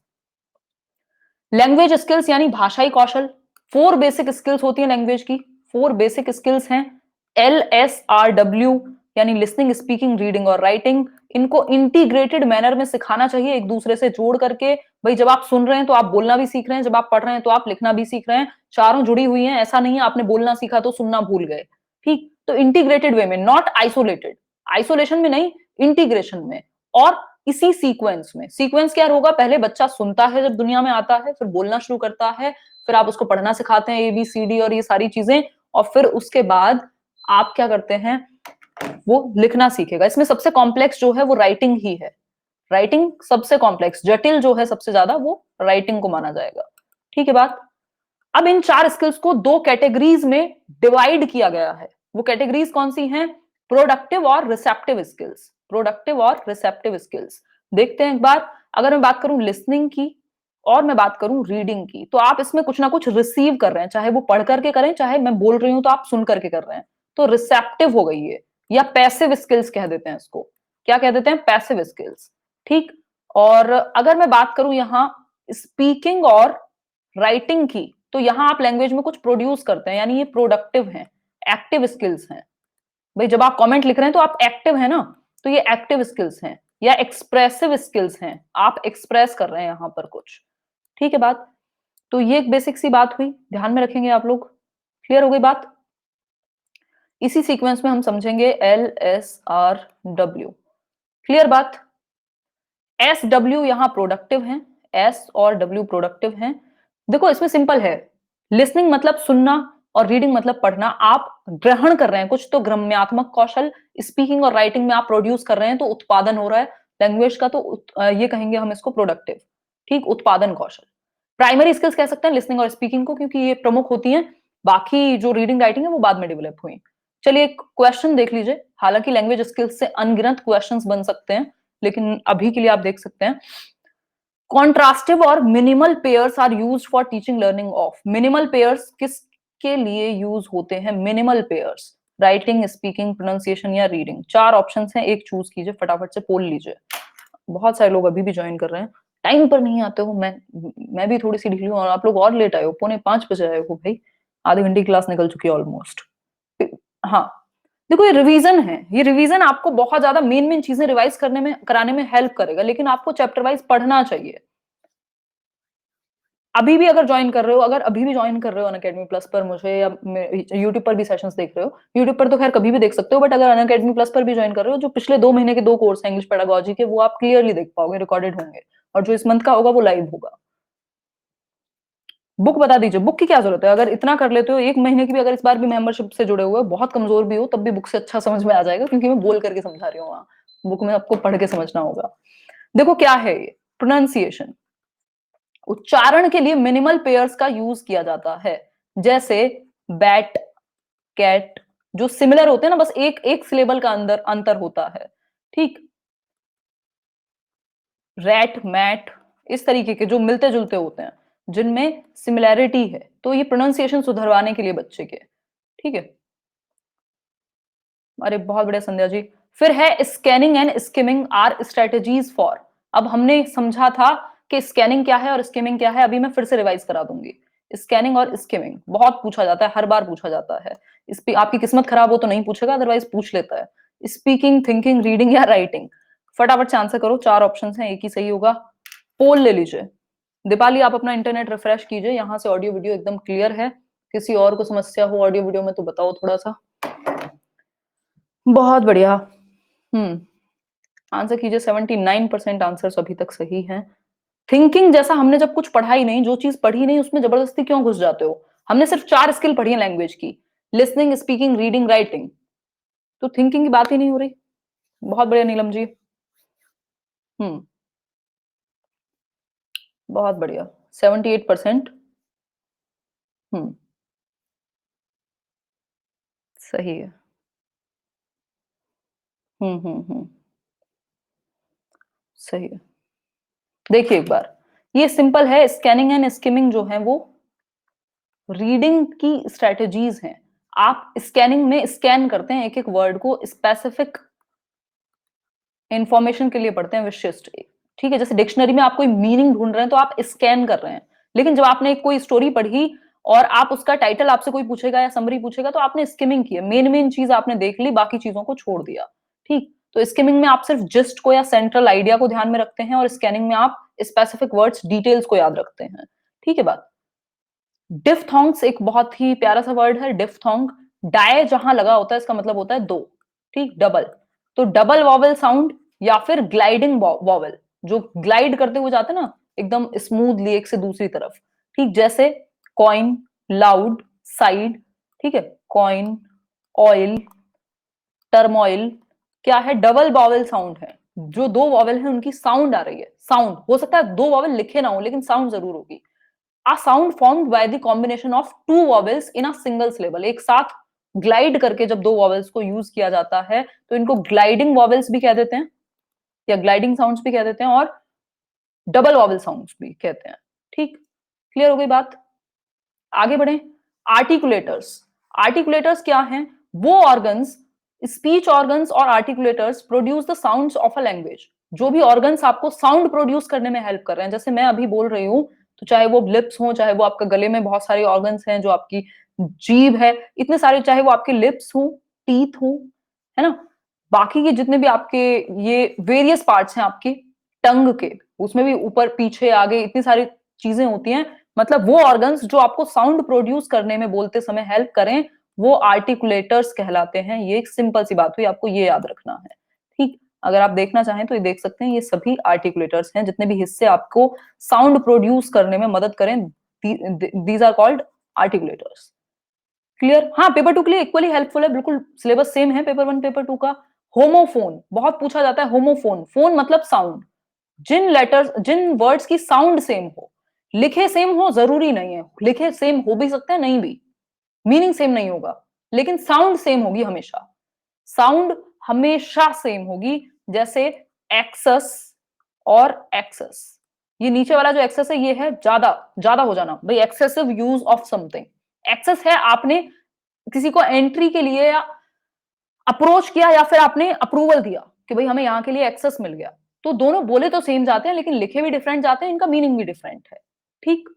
लैंग्वेज स्किल्स यानी भाषाई कौशल, 4 बेसिक स्किल्स होती है लैंग्वेज की। 4 बेसिक स्किल्स हैं, LSRW, यानी लिसनिंग, स्पीकिंग, रीडिंग और राइटिंग। इनको इंटीग्रेटेड मैनर में सिखाना चाहिए, एक दूसरे से जोड़ करके। भाई जब आप सुन रहे हैं तो आप बोलना भी सीख रहे हैं, जब आप पढ़ रहे हैं तो आप लिखना भी सीख रहे हैं, चारों जुड़ी हुई हैं। ऐसा नहीं है आपने बोलना सीखा तो सुनना भूल गए। ठीक, तो इंटीग्रेटेड वे में, नॉट आइसोलेटेड, आइसोलेशन में नहीं, इंटीग्रेशन में। और इसी सीक्वेंस में, सीक्वेंस क्या होगा, पहले बच्चा सुनता है जब दुनिया में आता है, फिर बोलना शुरू करता है, फिर आप उसको पढ़ना सिखाते हैं ABCD और ये सारी चीजें, और फिर उसके बाद आप क्या करते हैं, वो लिखना सीखेगा। इसमें सबसे कॉम्प्लेक्स जो है वो राइटिंग ही है, राइटिंग सबसे कॉम्प्लेक्स, जटिल जो है सबसे ज्यादा वो राइटिंग को माना जाएगा। ठीक है बात। अब इन 4 स्किल्स को 2 कैटेगरीज में डिवाइड किया गया है। वो कैटेगरीज कौन सी हैं? प्रोडक्टिव और रिसेप्टिव स्किल्स, प्रोडक्टिव और रिसेप्टिव स्किल्स। देखते हैं एक बार, अगर मैं बात करूं लिसनिंग की, और मैं बात करूं रीडिंग की, तो आप इसमें कुछ ना कुछ रिसीव कर रहे हैं, चाहे वो पढ़ करके करें, चाहे मैं बोल रही हूं तो आप सुन करके कर रहे हैं, तो रिसेप्टिव हो गई है, या पैसिव स्किल्स कह देते हैं इसको। क्या कह देते हैं? Passive skills. ठीक। और अगर मैं बात करूं यहां स्पीकिंग और राइटिंग की, तो यहां आप लैंग्वेज में कुछ प्रोड्यूस करते हैं, यानी ये प्रोडक्टिव है, एक्टिव स्किल्स हैं। भाई जब आप कमेंट लिख रहे हैं तो आप एक्टिव है ना, तो ये एक्टिव स्किल्स हैं, या एक्सप्रेसिव स्किल्स हैं, आप एक्सप्रेस कर रहे हैं यहां पर कुछ। ठीक है बात? तो ये एक बेसिक सी बात हुई, ध्यान में रखेंगे आप लोग। क्लियर हो गई बात? इसी सीक्वेंस में हम समझेंगे LSRW। क्लियर बात? SW यहां प्रोडक्टिव है, S और W प्रोडक्टिव हैं। देखो इसमें सिंपल है, लिसनिंग मतलब सुनना और रीडिंग मतलब पढ़ना। आप ग्रहण कर रहे हैं कुछ, तो ग्रम्यात्मक कौशल, स्पीकिंग और राइटिंग में आप प्रोड्यूस कर रहे हैं, तो उत्पादन हो रहा है लैंग्वेज का, तो ये कहेंगे हम इसको प्रोडक्टिव। ठीक, उत्पादन कौशल। प्राइमरी स्किल्स कह सकते हैं लिसनिंग और स्पीकिंग को, क्योंकि ये प्रमुख होती हैं, बाकी जो रीडिंग राइटिंग है वो बाद में डेवलप हुई। चलिए एक क्वेश्चन देख लीजिए, हालांकि लैंग्वेज स्किल्स से अनगिनत क्वेश्चंस बन सकते हैं, लेकिन अभी के लिए आप देख सकते हैं। कॉन्ट्रास्टिव और minimal pairs are used for teaching learning of. Minimal pairs किसके लिए यूज होते हैं? Minimal pairs writing, speaking, pronunciation या रीडिंग। चार ऑप्शंस हैं, एक चूज कीजिए, फटाफट से पोल लीजिए। बहुत सारे लोग अभी भी ज्वाइन कर रहे हैं, टाइम पर नहीं आते हो। मैं भी थोड़ी सी ढीली हूँ, और आप लोग और लेट आए हो, 4:45 आए हो भाई, आधे घंटे की क्लास निकल चुकी है ऑलमोस्ट। हाँ, देखो ये रिवीजन है, ये रिवीजन आपको बहुत ज्यादा मेन मेन चीजें रिवाइज करने में, कराने में हेल्प करेगा, लेकिन आपको चैप्टर वाइज पढ़ना चाहिए। अभी भी अगर ज्वाइन कर रहे हो, अगर अभी भी ज्वाइन कर रहे हो अनअकैडमी प्लस पर मुझे, या यूट्यूब पर भी सेशंस देख रहे हो, यूट्यूब पर तो खैर कभी भी देख सकते हो, बट अगर अनअकैडमी प्लस पर भी ज्वाइन कर रहे हो, जो पिछले 2 महीने के 2 कोर्स हैं इंग्लिश पेडागोजी के, वो आप क्लियरली देख पाओगे, रिकॉर्डेड होंगे, और जो इस मंथ का होगा वो लाइव होगा। बुक बता दीजिए, बुक की क्या जरूरत है? अगर इतना कर लेते हो 1 महीने की भी, अगर इस बार भी मेंबरशिप से जुड़े हुए हो, बहुत कमजोर भी हो, तब भी बुक से अच्छा समझ में आ जाएगा, क्योंकि मैं बोल करके समझा रही हूँ वहां, बुक में आपको पढ़ के समझना होगा। देखो क्या है ये प्रोनाउंसिएशन, उच्चारण के लिए मिनिमल पेयर्स का यूज किया जाता है, जैसे बैट, कैट, जो सिमिलर होते हैं ना, बस एक एक सिलेबल का अंदर अंतर होता है। ठीक। रैट, मैट, इस तरीके के जो मिलते जुलते होते हैं, जिनमें सिमिलैरिटी है, तो ये प्रोनाउंसिएशन सुधरवाने के लिए बच्चे के। ठीक है। अरे बहुत बढ़िया संध्या जी। फिर है scanning and skimming are strategies for. अब हमने समझा था कि स्कैनिंग क्या है और स्किमिंग क्या है, अभी मैं फिर से रिवाइज करा दूंगी। स्कैनिंग और स्किमिंग बहुत पूछा जाता है, हर बार पूछा जाता है। इस पे आपकी किस्मत खराब हो तो नहीं पूछेगा, अदरवाइज पूछ लेता है। स्पीकिंग, थिंकिंग, रीडिंग या राइटिंग। फटाफट से आंसर करो, 4 ऑप्शन हैं, एक ही सही होगा। पोल ले लीजिए। दीपाली आप अपना इंटरनेट रिफ्रेश कीजिए, यहाँ से ऑडियो वीडियो एकदम क्लियर है। किसी और को समस्या हो ऑडियो वीडियो में तो बताओ थोड़ा सा। बहुत बढ़िया। हम्म, आंसर कीजिए। 79% आंसर्स अभी तक सही हैं। थिंकिंग जैसा हमने जब कुछ पढ़ा ही नहीं, जो चीज पढ़ी नहीं उसमें जबरदस्ती क्यों घुस जाते हो? हमने सिर्फ 4 स्किल पढ़ी है लैंग्वेज की, लिसनिंग, स्पीकिंग, रीडिंग, राइटिंग, तो थिंकिंग की बात ही नहीं हो रही। बहुत बढ़िया नीलम जी। हम्म, बहुत बढ़िया, 78%। हम्म, सही है। सही है। देखिए एक बार, ये सिंपल है, स्कैनिंग एंड स्किमिंग जो है वो रीडिंग की स्ट्रेटेजीज हैं। आप स्कैनिंग में स्कैन करते हैं एक एक वर्ड को, स्पेसिफिक इंफॉर्मेशन के लिए पढ़ते हैं, विशिष्ट। ठीक है, जैसे डिक्शनरी में आप कोई मीनिंग ढूंढ रहे हैं तो आप स्कैन कर रहे हैं, लेकिन जब आपने कोई स्टोरी पढ़ी और आप उसका टाइटल आपसे कोई पूछेगा या समरी पूछेगा, तो आपने स्किमिंग की है, मेन मेन चीज आपने देख ली, बाकी चीजों को छोड़ दिया। ठीक, तो स्किमिंग में आप सिर्फ जिस्ट को या सेंट्रल आइडिया को ध्यान में रखते हैं, और स्कैनिंग में आप स्पेसिफिक वर्ड्स, डिटेल्स को याद रखते हैं। ठीक है बात। डिफ्थोंग्स एक बहुत ही प्यारा सा वर्ड है, डिफ्थोंग। डाय जहां लगा होता है इसका मतलब होता है दो। ठीक, डबल, तो डबल वॉवेल साउंड या फिर ग्लाइडिंग वॉवेल, जो ग्लाइड करते हुए जाते हैं ना एकदम स्मूथली एक से दूसरी तरफ। ठीक, जैसे कॉइन, लाउड, साइड। ठीक है, कॉइन, ऑयल, टर्मोइल, क्या है? डबल वॉवेल साउंड है, जो 2 वॉवेल है उनकी साउंड आ रही है। साउंड हो सकता है 2 वॉवेल लिखे ना हो, लेकिन साउंड जरूर होगी। A sound formed by the combination of two vowels in a single syllable। एक साथ ग्लाइड करके जब 2 वॉवेल्स को यूज किया जाता है, तो इनको ग्लाइडिंग वॉवेल्स भी कह देते हैं, या ग्लाइडिंग साउंड्स भी कह देते हैं, और डबल वॉवेल साउंड्स भी कहते हैं। ठीक, क्लियर हो गई बात? आगे बढ़ें। आर्टिकुलेटर्स, आर्टिकुलेटर्स क्या हैं? वो ऑर्गन्स, स्पीच ऑर्गन्स और articulators produce the sounds of a language. जो भी ऑर्गन्स आपको साउंड प्रोड्यूस करने में हेल्प कर रहे हैं, जैसे मैं अभी बोल रही हूं, तो चाहे वो लिप्स हो, चाहे वो आपका गले में बहुत सारे ऑर्गन्स हैं, जो आपकी जीभ है, इतने सारे, चाहे वो आपके लिप्स हो, टीथ हो, है ना, बाकी के जितने भी आपके ये वेरियस पार्ट्स हैं आपके टंग के, उसमें भी ऊपर पीछे आगे इतनी सारी चीजें होती हैं, मतलब वो ऑर्गन्स जो आपको साउंड प्रोड्यूस करने में बोलते समय हेल्प करें, वो आर्टिकुलेटर्स कहलाते हैं। ये एक सिंपल सी बात हुई, आपको ये याद रखना है। ठीक, अगर आप देखना चाहें तो ये देख सकते हैं, ये सभी आर्टिकुलेटर्स हैं, जितने भी हिस्से आपको साउंड प्रोड्यूस करने में मदद करें, these are called articulators. Clear? हाँ, पेपर 2 के लिए इक्वली हेल्पफुल है, बिल्कुल सिलेबस सेम है पेपर 1 पेपर 2 का। होमोफोन बहुत पूछा जाता है। होमोफोन, फोन मतलब साउंड, जिन लेटर्स, जिन वर्ड्स की साउंड सेम हो, लिखे सेम हो जरूरी नहीं है, लिखे सेम हो भी सकते हैं, नहीं भी, मीनिंग सेम नहीं होगा, लेकिन साउंड सेम होगी हमेशा, साउंड हमेशा सेम होगी। जैसे एक्सेस और एक्सेस, ये नीचे वाला जो एक्सेस है ये है ज्यादा, ज्यादा हो जाना, भाई excessive use of something. Excess है आपने किसी को एंट्री के लिए या अप्रोच किया, या फिर आपने अप्रूवल दिया कि भाई हमें यहां के लिए एक्सेस मिल गया, तो दोनों बोले तो सेम जाते हैं, लेकिन लिखे भी डिफरेंट जाते हैं, इनका मीनिंग भी डिफरेंट है। ठीक,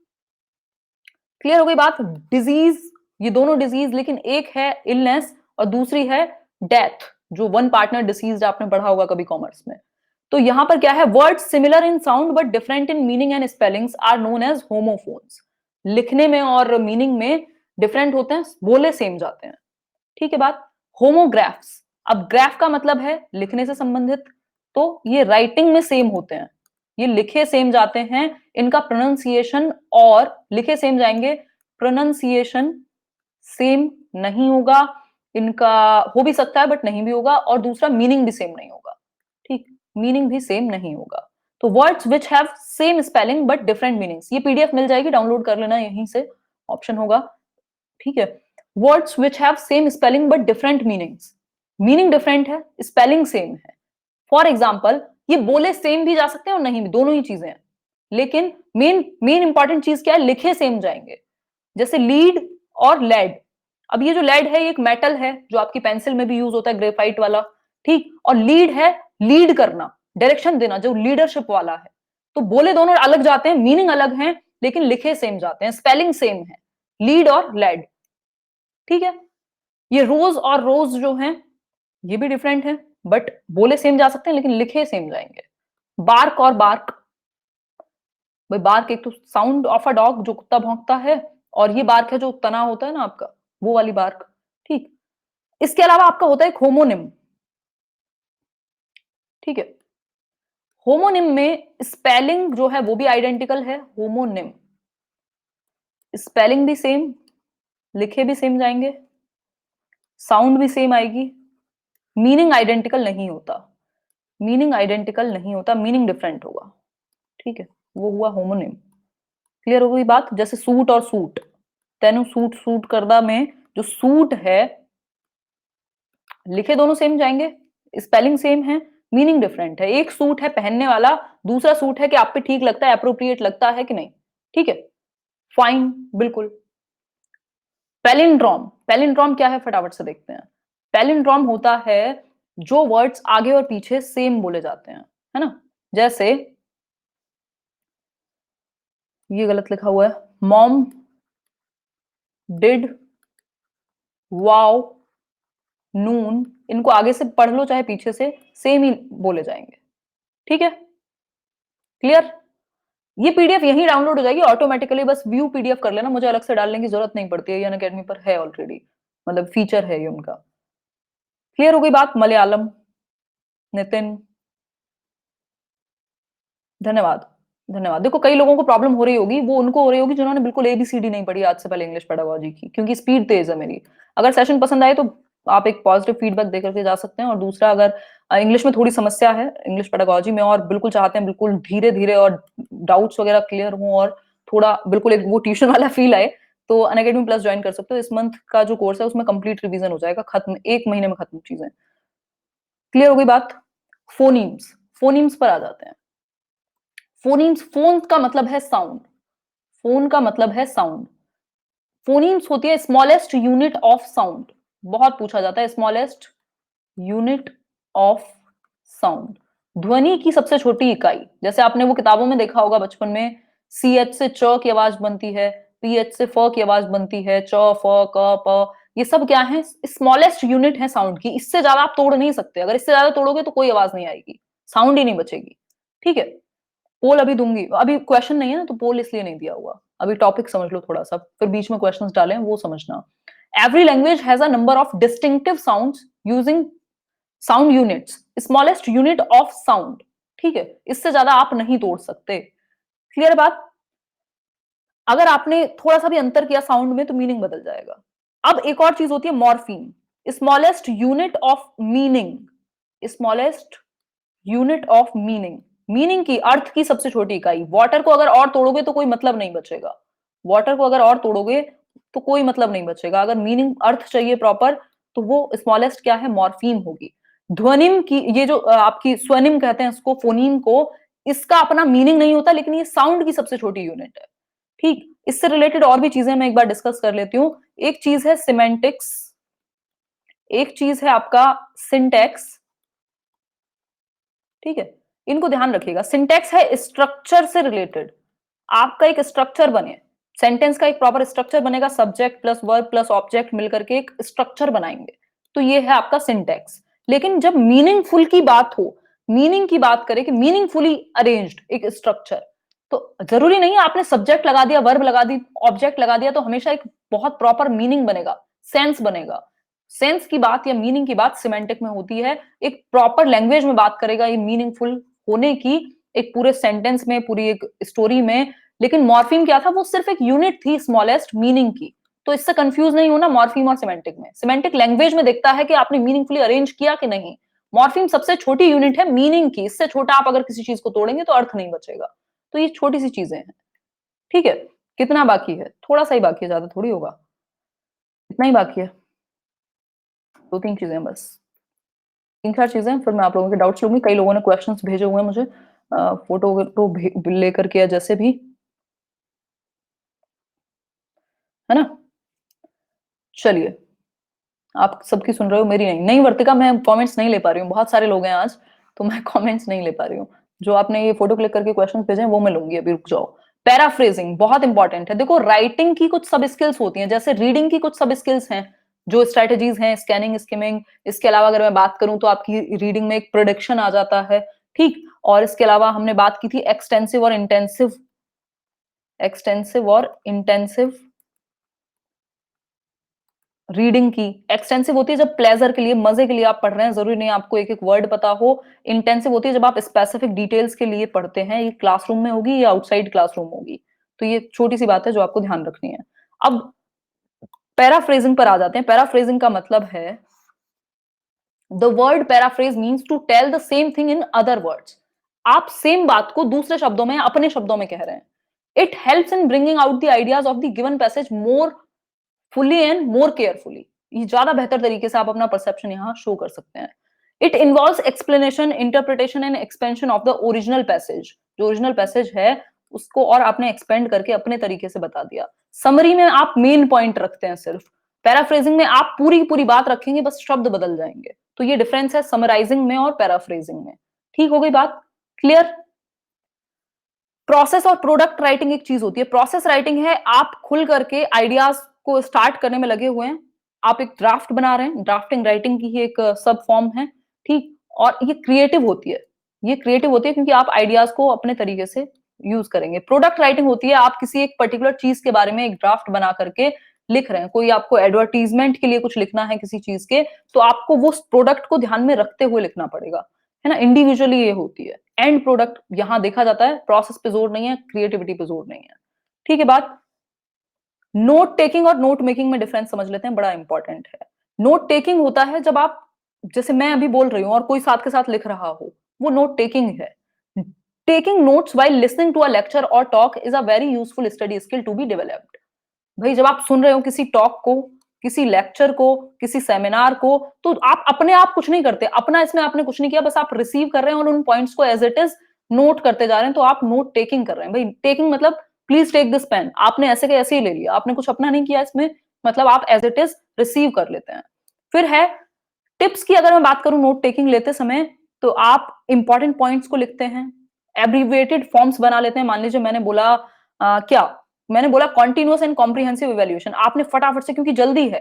क्लियर हो गई बात? डिजीज, ये दोनों डिजीज, लेकिन एक है इलनेस और दूसरी है डेथ, जो वन पार्टनर डिसीज आपने पढ़ा होगा कभी कॉमर्स में। तो यहां पर क्या है, words similar in sound but different in meaning and spellings are known as homophones. लिखने में और मीनिंग में डिफरेंट होते हैं, बोले सेम जाते हैं। ठीक है बात? होमोग्राफ्स, अब ग्राफ का मतलब है लिखने से संबंधित, तो ये राइटिंग में सेम होते हैं, ये लिखे सेम जाते हैं, इनका प्रोनाउंसिएशन और लिखे सेम जाएंगे, प्रोनाउंसिएशन सेम नहीं होगा, इनका हो भी सकता है बट नहीं भी होगा, और दूसरा मीनिंग भी सेम नहीं होगा। ठीक, मीनिंग भी सेम नहीं होगा। तो words which have same spelling but different meanings, ये पीडीएफ मिल जाएगी, डाउनलोड कर लेना, यहीं से ऑप्शन होगा। ठीक है, words which have same spelling but different meanings, meaning different है, स्पेलिंग सेम है। फॉर एग्जाम्पल, ये बोले सेम भी जा सकते हैं और नहीं भी, दोनों ही चीजें हैं, लेकिन मेन मेन इंपॉर्टेंट चीज क्या है, लिखे सेम जाएंगे। जैसे लीड और लेड, अब ये जो लेड है ये एक मेटल है जो आपकी पेंसिल में भी यूज होता है, ग्रेफाइट वाला। ठीक, और लीड है लीड करना, डायरेक्शन देना, जो लीडरशिप वाला है। तो बोले दोनों अलग जाते हैं, मीनिंग अलग है, लेकिन लिखे सेम जाते हैं, स्पेलिंग सेम है, लीड और लेड। ठीक है, ये रोज और रोज जो है ये भी डिफरेंट है, बट बोले सेम जा सकते हैं, लेकिन लिखे सेम जाएंगे। बार्क और बार्क, भाई बार्क एक तो साउंड ऑफ अ डॉग, जो कुत्ता भौंकता है, और ये बार्क है जो तना होता है ना आपका, वो वाली बार्क। ठीक, इसके अलावा आपका होता है एक होमोनिम। ठीक है, होमोनिम में स्पेलिंग जो है वो भी आइडेंटिकल है, होमोनिम स्पेलिंग भी सेम, लिखे भी सेम जाएंगे, साउंड भी सेम आएगी, मीनिंग आइडेंटिकल नहीं होता, मीनिंग आइडेंटिकल नहीं होता, मीनिंग डिफरेंट होगा। ठीक है, वो हुआ होमोनिम। क्लियर हो गई बात? जैसे सूट और सूट, तेनु सूट सूट करदा में जो सूट है, लिखे दोनों सेम जाएंगे, स्पेलिंग सेम है, मीनिंग डिफरेंट है। एक सूट है पहनने वाला, दूसरा सूट है कि आप पे ठीक लगता है, अप्रोप्रिएट लगता है कि नहीं। ठीक है, फाइन, बिल्कुल। पैलिंड्रोम, पैलिंड्रोम क्या है फटाफट से देखते हैं। पैलिंड्रोम होता है जो वर्ड्स आगे और पीछे सेम बोले जाते हैं, है ना। जैसे ये गलत लिखा हुआ है, मॉम, डिड, वाओ, नून, इनको आगे से पढ़ लो चाहे पीछे से, सेम ही बोले जाएंगे। ठीक है, क्लियर? ये पीडीएफ यहीं डाउनलोड हो जाएगी ऑटोमेटिकली, बस व्यू पीडीएफ कर लेना, मुझे अलग से डालने की जरूरत नहीं पड़ती है, अनअकैडमी पर है ऑलरेडी, मतलब फीचर है ये उनका। क्लियर हो गई बात? मलयालम, नितिन, धन्यवाद, धन्यवाद। देखो कई लोगों को प्रॉब्लम हो रही होगी, वो उनको हो रही होगी जिन्होंने बिल्कुल एबीसीडी नहीं पढ़ी आज से पहले इंग्लिश पेडागोजी की, क्योंकि स्पीड तेज है मेरी। अगर सेशन पसंद आए तो आप एक पॉजिटिव फीडबैक देकर के जा सकते हैं, और दूसरा अगर इंग्लिश में थोड़ी समस्या है इंग्लिश पेडागोजी में, और बिल्कुल चाहते हैं बिल्कुल धीरे धीरे और डाउट्स वगैरह क्लियर हो, और थोड़ा बिल्कुल एक वो ट्यूशन वाला फील आए, तो अनअकैडमी प्लस ज्वाइन कर सकते हो। इस मंथ का जो कोर्स है उसमें कंप्लीट रिवीजन हो जाएगा, खत्म, एक महीने में खत्म चीजें। क्लियर हो गई बात? फोनीम्स, फोनीम्स पर आ जाते हैं। फोनीम्स, फोन का मतलब है साउंड, फोन का मतलब है साउंड। फोनीम्स होती है स्मॉलेस्ट यूनिट ऑफ साउंड, बहुत पूछा जाता है, स्मॉलेस्ट यूनिट ऑफ साउंड, ध्वनि की सबसे छोटी इकाई। जैसे आपने वो किताबों में देखा होगा बचपन में, CH से च की आवाज बनती है, PH से फ की आवाज बनती है, च फ क प, ये सब क्या है, स्मॉलेस्ट यूनिट है साउंड की। इससे ज्यादा आप तोड़ नहीं सकते, अगर इससे ज्यादा तोड़ोगे तो कोई आवाज नहीं आएगी, साउंड ही नहीं बचेगी। ठीक है, पोल अभी दूंगी, अभी क्वेश्चन नहीं है ना तो पोल इसलिए नहीं दिया हुआ, अभी टॉपिक समझ लो थोड़ा सा, फिर बीच में क्वेश्चंस डालें वो समझना। Every language has a number of distinctive sounds using sound units, smallest unit of sound. ठीक है, इससे ज्यादा आप नहीं तोड़ सकते। क्लियर बात? अगर आपने थोड़ा सा भी अंतर किया साउंड में तो मीनिंग बदल जाएगा। अब एक और चीज होती है morpheme, smallest unit of meaning, smallest unit of meaning, meaning की, अर्थ की सबसे छोटी इकाई। वाटर को अगर और तोड़ोगे तो कोई मतलब नहीं बचेगा, वाटर को अगर और तोड़ोगे तो कोई मतलब नहीं बचेगा, अगर मीनिंग अर्थ चाहिए प्रॉपर तो वो स्मॉलेस्ट क्या है, मॉर्फीम होगी। ध्वनिम की, ये जो आपकी स्वनिम कहते हैं इसको, फोनीम को, इसका अपना मीनिंग नहीं होता लेकिन ये साउंड की सबसे छोटी यूनिट है। ठीक, इससे रिलेटेड और भी चीजें मैं एक बार डिस्कस कर लेती हूँ। एक चीज है सिमेंटिक्स, एक चीज है आपका सिंटैक्स। ठीक है, इनको ध्यान रखिएगा। सिंटैक्स है स्ट्रक्चर से रिलेटेड, आपका एक स्ट्रक्चर बने, सेंटेंस का एक प्रॉपर स्ट्रक्चर बनेगा, subject plus verb plus object मिलकर के एक स्ट्रक्चर बनाएंगे, तो ये है आपका सिंटैक्स। लेकिन जब मीनिंगफुल की बात हो, मीनिंग की बात करें कि मीनिंगफुली अरेंज्ड एक स्ट्रक्चर, तो जरूरी नहीं है आपने सब्जेक्ट लगा दिया, वर्ब लगा दी, ऑब्जेक्ट लगा दिया तो हमेशा एक बहुत प्रॉपर मीनिंग बनेगा, सेंस बनेगा। सेंस की बात या मीनिंग की बात सिमेंटिक में होती है, एक प्रॉपर लैंग्वेज में बात करेगा ये मीनिंगफुल होने की, एक पूरे सेंटेंस में, पूरी एक स्टोरी में। लेकिन मॉर्फीम क्या था, वो सिर्फ एक यूनिट थी स्मॉलेस्ट मीनिंग की, तो इससे कंफ्यूज नहीं होना मॉर्फीम और सिमेंटिक में। सिमेंटिक लैंग्वेज में देखता है कि आपने मीनिंगफुली अरेंज किया कि नहीं, मॉर्फीम सबसे छोटी यूनिट है मीनिंग की, इससे छोटा आप अगर किसी चीज को तोड़ेंगे तो अर्थ नहीं बचेगा। तो ये छोटी सी चीजें हैं। ठीक है, कितना बाकी है, थोड़ा सा ही बाकी है, ज्यादा थोड़ी होगा, इतना ही बाकी है, दो तीन चीजें बस, तीन चार चीजें, फिर मैं आप लोगों के डाउट्स लूंगी। कई लोगों ने क्वेश्चंस भेजे हुए हैं मुझे, फोटो तो लेकर के, जैसे भी, है ना। चलिए, आप सबकी सुन रहे हो, मेरी नहीं। नहीं वर्तिका, मैं कमेंट्स नहीं ले पा रही हूँ, बहुत सारे लोग हैं आज, तो मैं कमेंट्स नहीं ले पा रही हूँ। जो आपने ये फोटो क्लिक करके क्वेश्चन भेजे हैं वो मैं लूंगी, अभी रुक जाओ। पैराफ्रेजिंग बहुत इंपॉर्टेंट है। देखो, राइटिंग की कुछ सब स्किल्स होती हैं, जैसे रीडिंग की कुछ सब स्किल्स हैं, जो स्ट्रेटेजीज हैं, स्कैनिंग, स्किमिंग। इसके अलावा अगर मैं बात करूं तो आपकी रीडिंग में एक प्रोडक्शन आ जाता है। ठीक, और इसके अलावा हमने बात की थी एक्सटेंसिव और इंटेंसिव, एक्सटेंसिव और इंटेंसिव रीडिंग की। एक्सटेंसिव होती है जब प्लेजर के लिए, मजे के लिए आप पढ़ रहे हैं, जरूरी नहीं आपको एक एक वर्ड पता हो। इंटेंसिव होती है जब आप स्पेसिफिक डिटेल्स के लिए पढ़ते हैं, ये क्लासरूम में होगी या आउटसाइड क्लासरूम होगी। तो ये छोटी सी बात है जो आपको ध्यान रखनी है। अब पैराफ्रेजिंग पर आ जाते हैं। पैराफ्रेजिंग का मतलब है, the word paraphrase means to tell the same thing in other words. आप सेम बात को दूसरे शब्दों में, अपने शब्दों में कह रहे हैं। It helps in bringing out the ideas of the given passage more fully and more carefully. ये ज्यादा बेहतर तरीके से आप अपना परसेप्शन यहाँ शो कर सकते हैं। It involves explanation, interpretation and expansion of the original passage. जो ओरिजिनल पैसेज है उसको और आपने एक्सपेंड करके अपने तरीके से बता दिया। समरी में आप मेन पॉइंट रखते हैं सिर्फ, पैराफ्रेजिंग में आप पूरी की पूरी बात रखेंगे, बस शब्द बदल जाएंगे। तो ये डिफरेंस है समराइजिंग में और पैराफ्रेजिंग में। ठीक हो गई बात, क्लियर? प्रोसेस और प्रोडक्ट राइटिंग एक चीज होती है। प्रोसेस राइटिंग है आप खुल करके आइडियाज को स्टार्ट करने में लगे हुए हैं, आप एक ड्राफ्ट बना रहे हैं, ड्राफ्टिंग राइटिंग की ही एक सब फॉर्म है। ठीक, और ये क्रिएटिव होती है, ये क्रिएटिव होती है क्योंकि आप आइडियाज को अपने तरीके से यूज करेंगे। प्रोडक्ट राइटिंग होती है आप किसी एक पर्टिकुलर चीज के बारे में एक ड्राफ्ट बना करके लिख रहे हैं, कोई आपको एडवर्टीजमेंट के लिए कुछ लिखना है किसी चीज के, तो आपको वो प्रोडक्ट को ध्यान में रखते हुए लिखना पड़ेगा, है ना। इंडिविजुअली ये होती है। एंड प्रोडक्ट यहां देखा जाता है, प्रोसेस पे जोर नहीं है, क्रिएटिविटी पे जोर नहीं है। ठीक है बात। नोट टेकिंग और नोट मेकिंग में डिफरेंस समझ लेते हैं, बड़ा इंपॉर्टेंट है। नोट टेकिंग होता है जब आप, जैसे मैं अभी बोल रही हूं और कोई साथ के साथ लिख रहा हो, वो नोट टेकिंग है। Taking notes while listening to a lecture और talk is a very useful study skill to be developed. भाई जब आप सुन रहे हो किसी टॉक को, किसी लेक्चर को, किसी सेमिनार को, तो आप अपने आप कुछ नहीं करते, अपना इसमें आपने कुछ नहीं किया, बस आप रिसीव कर रहे हैं और उन पॉइंट्स को एज इट इज नोट करते जा रहे हैं, तो आप नोट टेकिंग कर रहे हैं। भाई टेकिंग मतलब प्लीज टेक दिस पेन, आपने ऐसे के ऐसे ही ले लिया, आपने कुछ अपना नहीं किया इसमें, मतलब आप एज इट इज रिसीव कर लेते हैं। फिर है टिप्स की, अगर मैं बात करूं नोट टेकिंग लेते समय, तो आप इंपॉर्टेंट पॉइंट्स को लिखते हैं, एब्रीविएटेड फॉर्म्स बना लेते हैं। मान लीजिए मैंने बोला क्या मैंने बोला कॉन्टिन्यूअस एंड कॉम्प्रिहेंसिव इवैल्यूएशन, आपने फटाफट से, क्योंकि जल्दी है,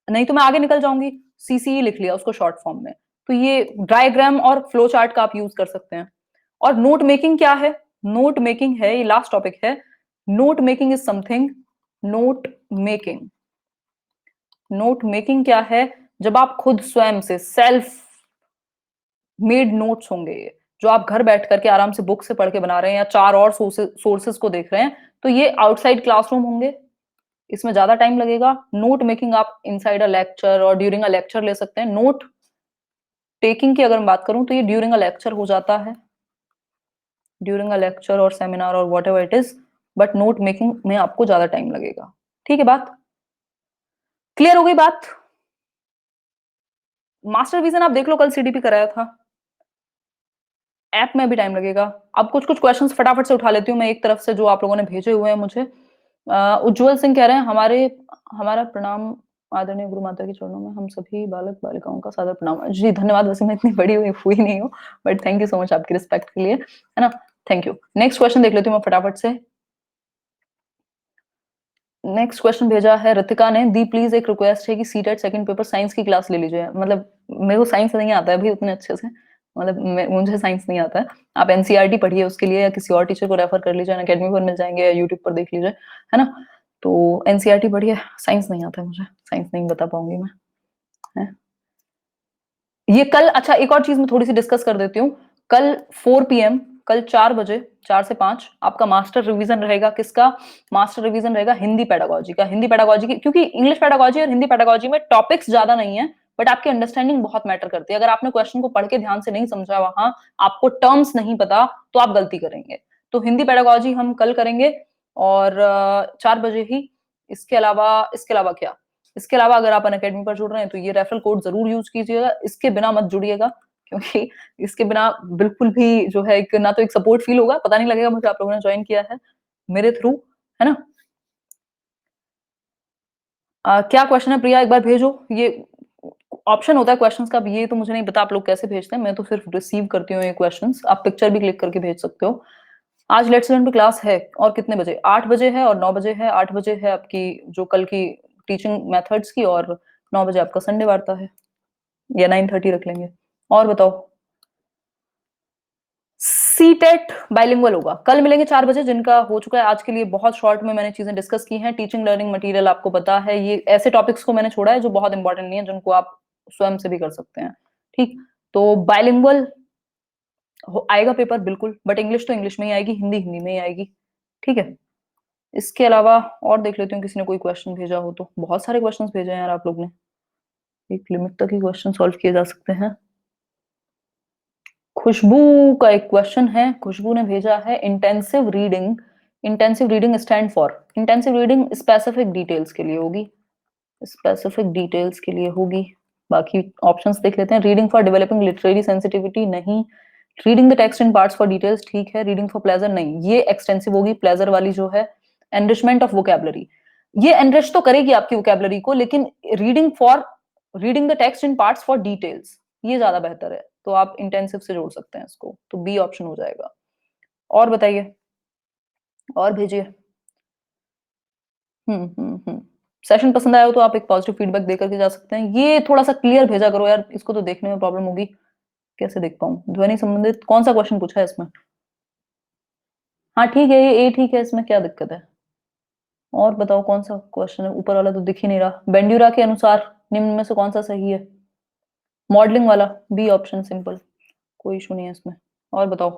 नहीं तो मैं आगे निकल जाऊंगी, सीसीई लिख लिया उसको शॉर्ट फॉर्म में। तो ये डायग्राम और फ्लो चार्ट का आप यूज कर सकते हैं। और नोट मेकिंग क्या है? नोट मेकिंग है, ये लास्ट टॉपिक है, note making is something, note making, note making क्या है? जब आप खुद स्वयं से सेल्फ मेड नोट्स होंगे ये, जो आप घर बैठ करके आराम से बुक से पढ़ के बना रहे हैं या चार और सोर्सेस को देख रहे हैं, तो ये आउटसाइड क्लासरूम होंगे, इसमें ज्यादा टाइम लगेगा। नोट मेकिंग आप इनसाइड अ लेक्चर और ड्यूरिंग अ लेक्चर ले सकते हैं। नोट टेकिंग की अगर मैं बात करूं तो ये ड्यूरिंग अ लेक्चर हो जाता है, ड्यूरिंग अ लेक्चर और सेमिनार और what ever it is, but note making में आपको ज्यादा टाइम लगेगा। ठीक है, बात क्लियर हो गई? बात मास्टर रिवीजन आप देख लो, कल सीडीपी कराया था, ऐप में भी टाइम लगेगा। अब कुछ कुछ क्वेश्चंस फटाफट से उठा लेती हूँ मैं एक तरफ से, जो आप लोगों ने भेजे हुए हैं मुझे। उज्जवल सिंह कह रहे हैं हमारा प्रणाम आदरणीय गुरु माता के चरणों में हम सभी बालक बालिकाओं का सादर प्रणाम। जी धन्यवाद, वैसे मैं इतनी बड़ी हुई नहीं हूँ, but thank you so much आपकी रिस्पेक्ट के लिए, है ना, थैंक यू। नेक्स्ट क्वेश्चन देख लेती हूँ मैं फटाफट से। नेक्स्ट क्वेश्चन भेजा है ऋतिका ने, दी प्लीज एक रिक्वेस्ट है कि सीटेट सेकंड पेपर साइंस की क्लास ले लीजिए। मतलब मेरे को साइंस नहीं आता है अभी उतने अच्छे से, मतलब मुझे साइंस नहीं आता है। आप एनसीईआरटी पढ़िए उसके लिए, या किसी और टीचर को रेफर कर लीजिए, अकेडमी पर मिल जाएंगे या यूट्यूब पर देख लीजिए, है ना। तो एनसीईआरटी पढ़िए, साइंस नहीं आता है मुझे, साइंस नहीं बता पाऊंगी मैं, है। ये कल, अच्छा एक और चीज मैं थोड़ी सी डिस्कस कर देती हूँ। कल 4 PM, कल 4 बजे, 4 से 5 आपका मास्टर रिवीजन रहेगा। किसका मास्टर रिवीजन रहेगा? हिंदी पेडागोजी का। हिंदी पेडागोजी की, क्योंकि इंग्लिश पेडागोजी और हिंदी पेडागोजी में टॉपिक्स ज्यादा नहीं है, बट आपकी अंडरस्टैंडिंग बहुत मैटर करती है। अगर आपने क्वेश्चन को पढ़ के ध्यान से नहीं समझा, वहां आपको टर्म्स नहीं पता, तो आप गलती करेंगे। तो हिंदी पेडागोजी हम कल करेंगे, और 4 बजे ही। इसके अलावा क्या, इसके अलावा अगर आप अनअकैडमी पर जुड़ रहे हैं तो ये रेफरल कोड जरूर यूज कीजिएगा, इसके बिना मत जुड़िएगा, क्योंकि इसके बिना बिल्कुल भी जो है एक, ना तो एक सपोर्ट फील होगा, पता नहीं लगेगा मुझे आप लोगों ने ज्वाइन किया है मेरे थ्रू, है ना। क्या क्वेश्चन है प्रिया, एक बार भेजो। ये ऑप्शन होता है क्वेश्चंस का, अब ये तो मुझे नहीं पता आप लोग कैसे भेजते हैं, मैं तो सिर्फ रिसीव करती हूँ ये क्वेश्चंस। आप पिक्चर भी क्लिक करके भेज सकते हो। आज लेट्स लर्न पे क्लास है, और कितने बजे? 8 बजे है और 9 बजे है। 8 बजे है आपकी जो कल की टीचिंग मेथड्स की, और 9 बजे आपका संडे वार्ता है, या 9:30 रख लेंगे। और बताओ, सीटेट बाइलिंगुअल होगा। कल मिलेंगे 4 बजे, जिनका हो चुका है। आज के लिए बहुत शॉर्ट में मैंने चीजें डिस्कस की हैं। टीचिंग लर्निंग मटेरियल आपको पता है, ये ऐसे टॉपिक्स को मैंने छोड़ा है जो बहुत इंपॉर्टेंट नहीं है, जिनको आप स्वयं से भी कर सकते हैं। ठीक, तो बाइलिंगुअल आएगा पेपर बिल्कुल, बट इंग्लिश तो इंग्लिश में ही आएगी, हिंदी हिंदी में ही आएगी। ठीक है, इसके अलावा और देख लेती हूँ किसी ने कोई क्वेश्चन भेजा हो तो। बहुत सारे क्वेश्चन भेजे हैं यार आप लोग ने, एक लिमिट तक ही क्वेश्चन सॉल्व किए जा सकते हैं। खुशबू का एक क्वेश्चन है, खुशबू ने भेजा है intensive reading. Intensive reading stand for, intensive reading specific details के लिए होगी, स्पेसिफिक डिटेल्स के लिए होगी। बाकी ऑप्शंस देख लेते हैं। Reading for developing literary sensitivity नहीं, reading the text in parts for details ठीक है। रीडिंग फॉर प्लेजर नहीं, ये एक्सटेंसिव होगी प्लेजर वाली जो है। एनरिचमेंट ऑफ वोकैबुलरी, ये एनरिच तो करेगी आपकी वोकैबुलरी को, लेकिन reading the text in parts for details, ये ज्यादा बेहतर है, तो आप इंटेंसिव से जोड़ सकते हैं इसको, तो बी ऑप्शन हो जाएगा। और बताइए, और भेजिए। हम्म। सेशन पसंद आया हो तो आप एक पॉजिटिव फीडबैक देकर के जा सकते हैं। ये थोड़ा सा क्लियर भेजा करो यार, इसको तो देखने में प्रॉब्लम होगी, कैसे देख पाऊं। ध्वनि संबंधित कौन सा क्वेश्चन पूछा है इसमें? हाँ ठीक है, ये ए ठीक है, इसमें क्या दिक्कत है? और बताओ कौन सा क्वेश्चन है? ऊपर वाला तो दिख ही नहीं रहा। बेंड्यूरा के अनुसार निम्न में से कौन सा सही है? मॉडलिंग वाला, बी ऑप्शन सिंपल, कोई इशू नहीं है इसमें। और बताओ,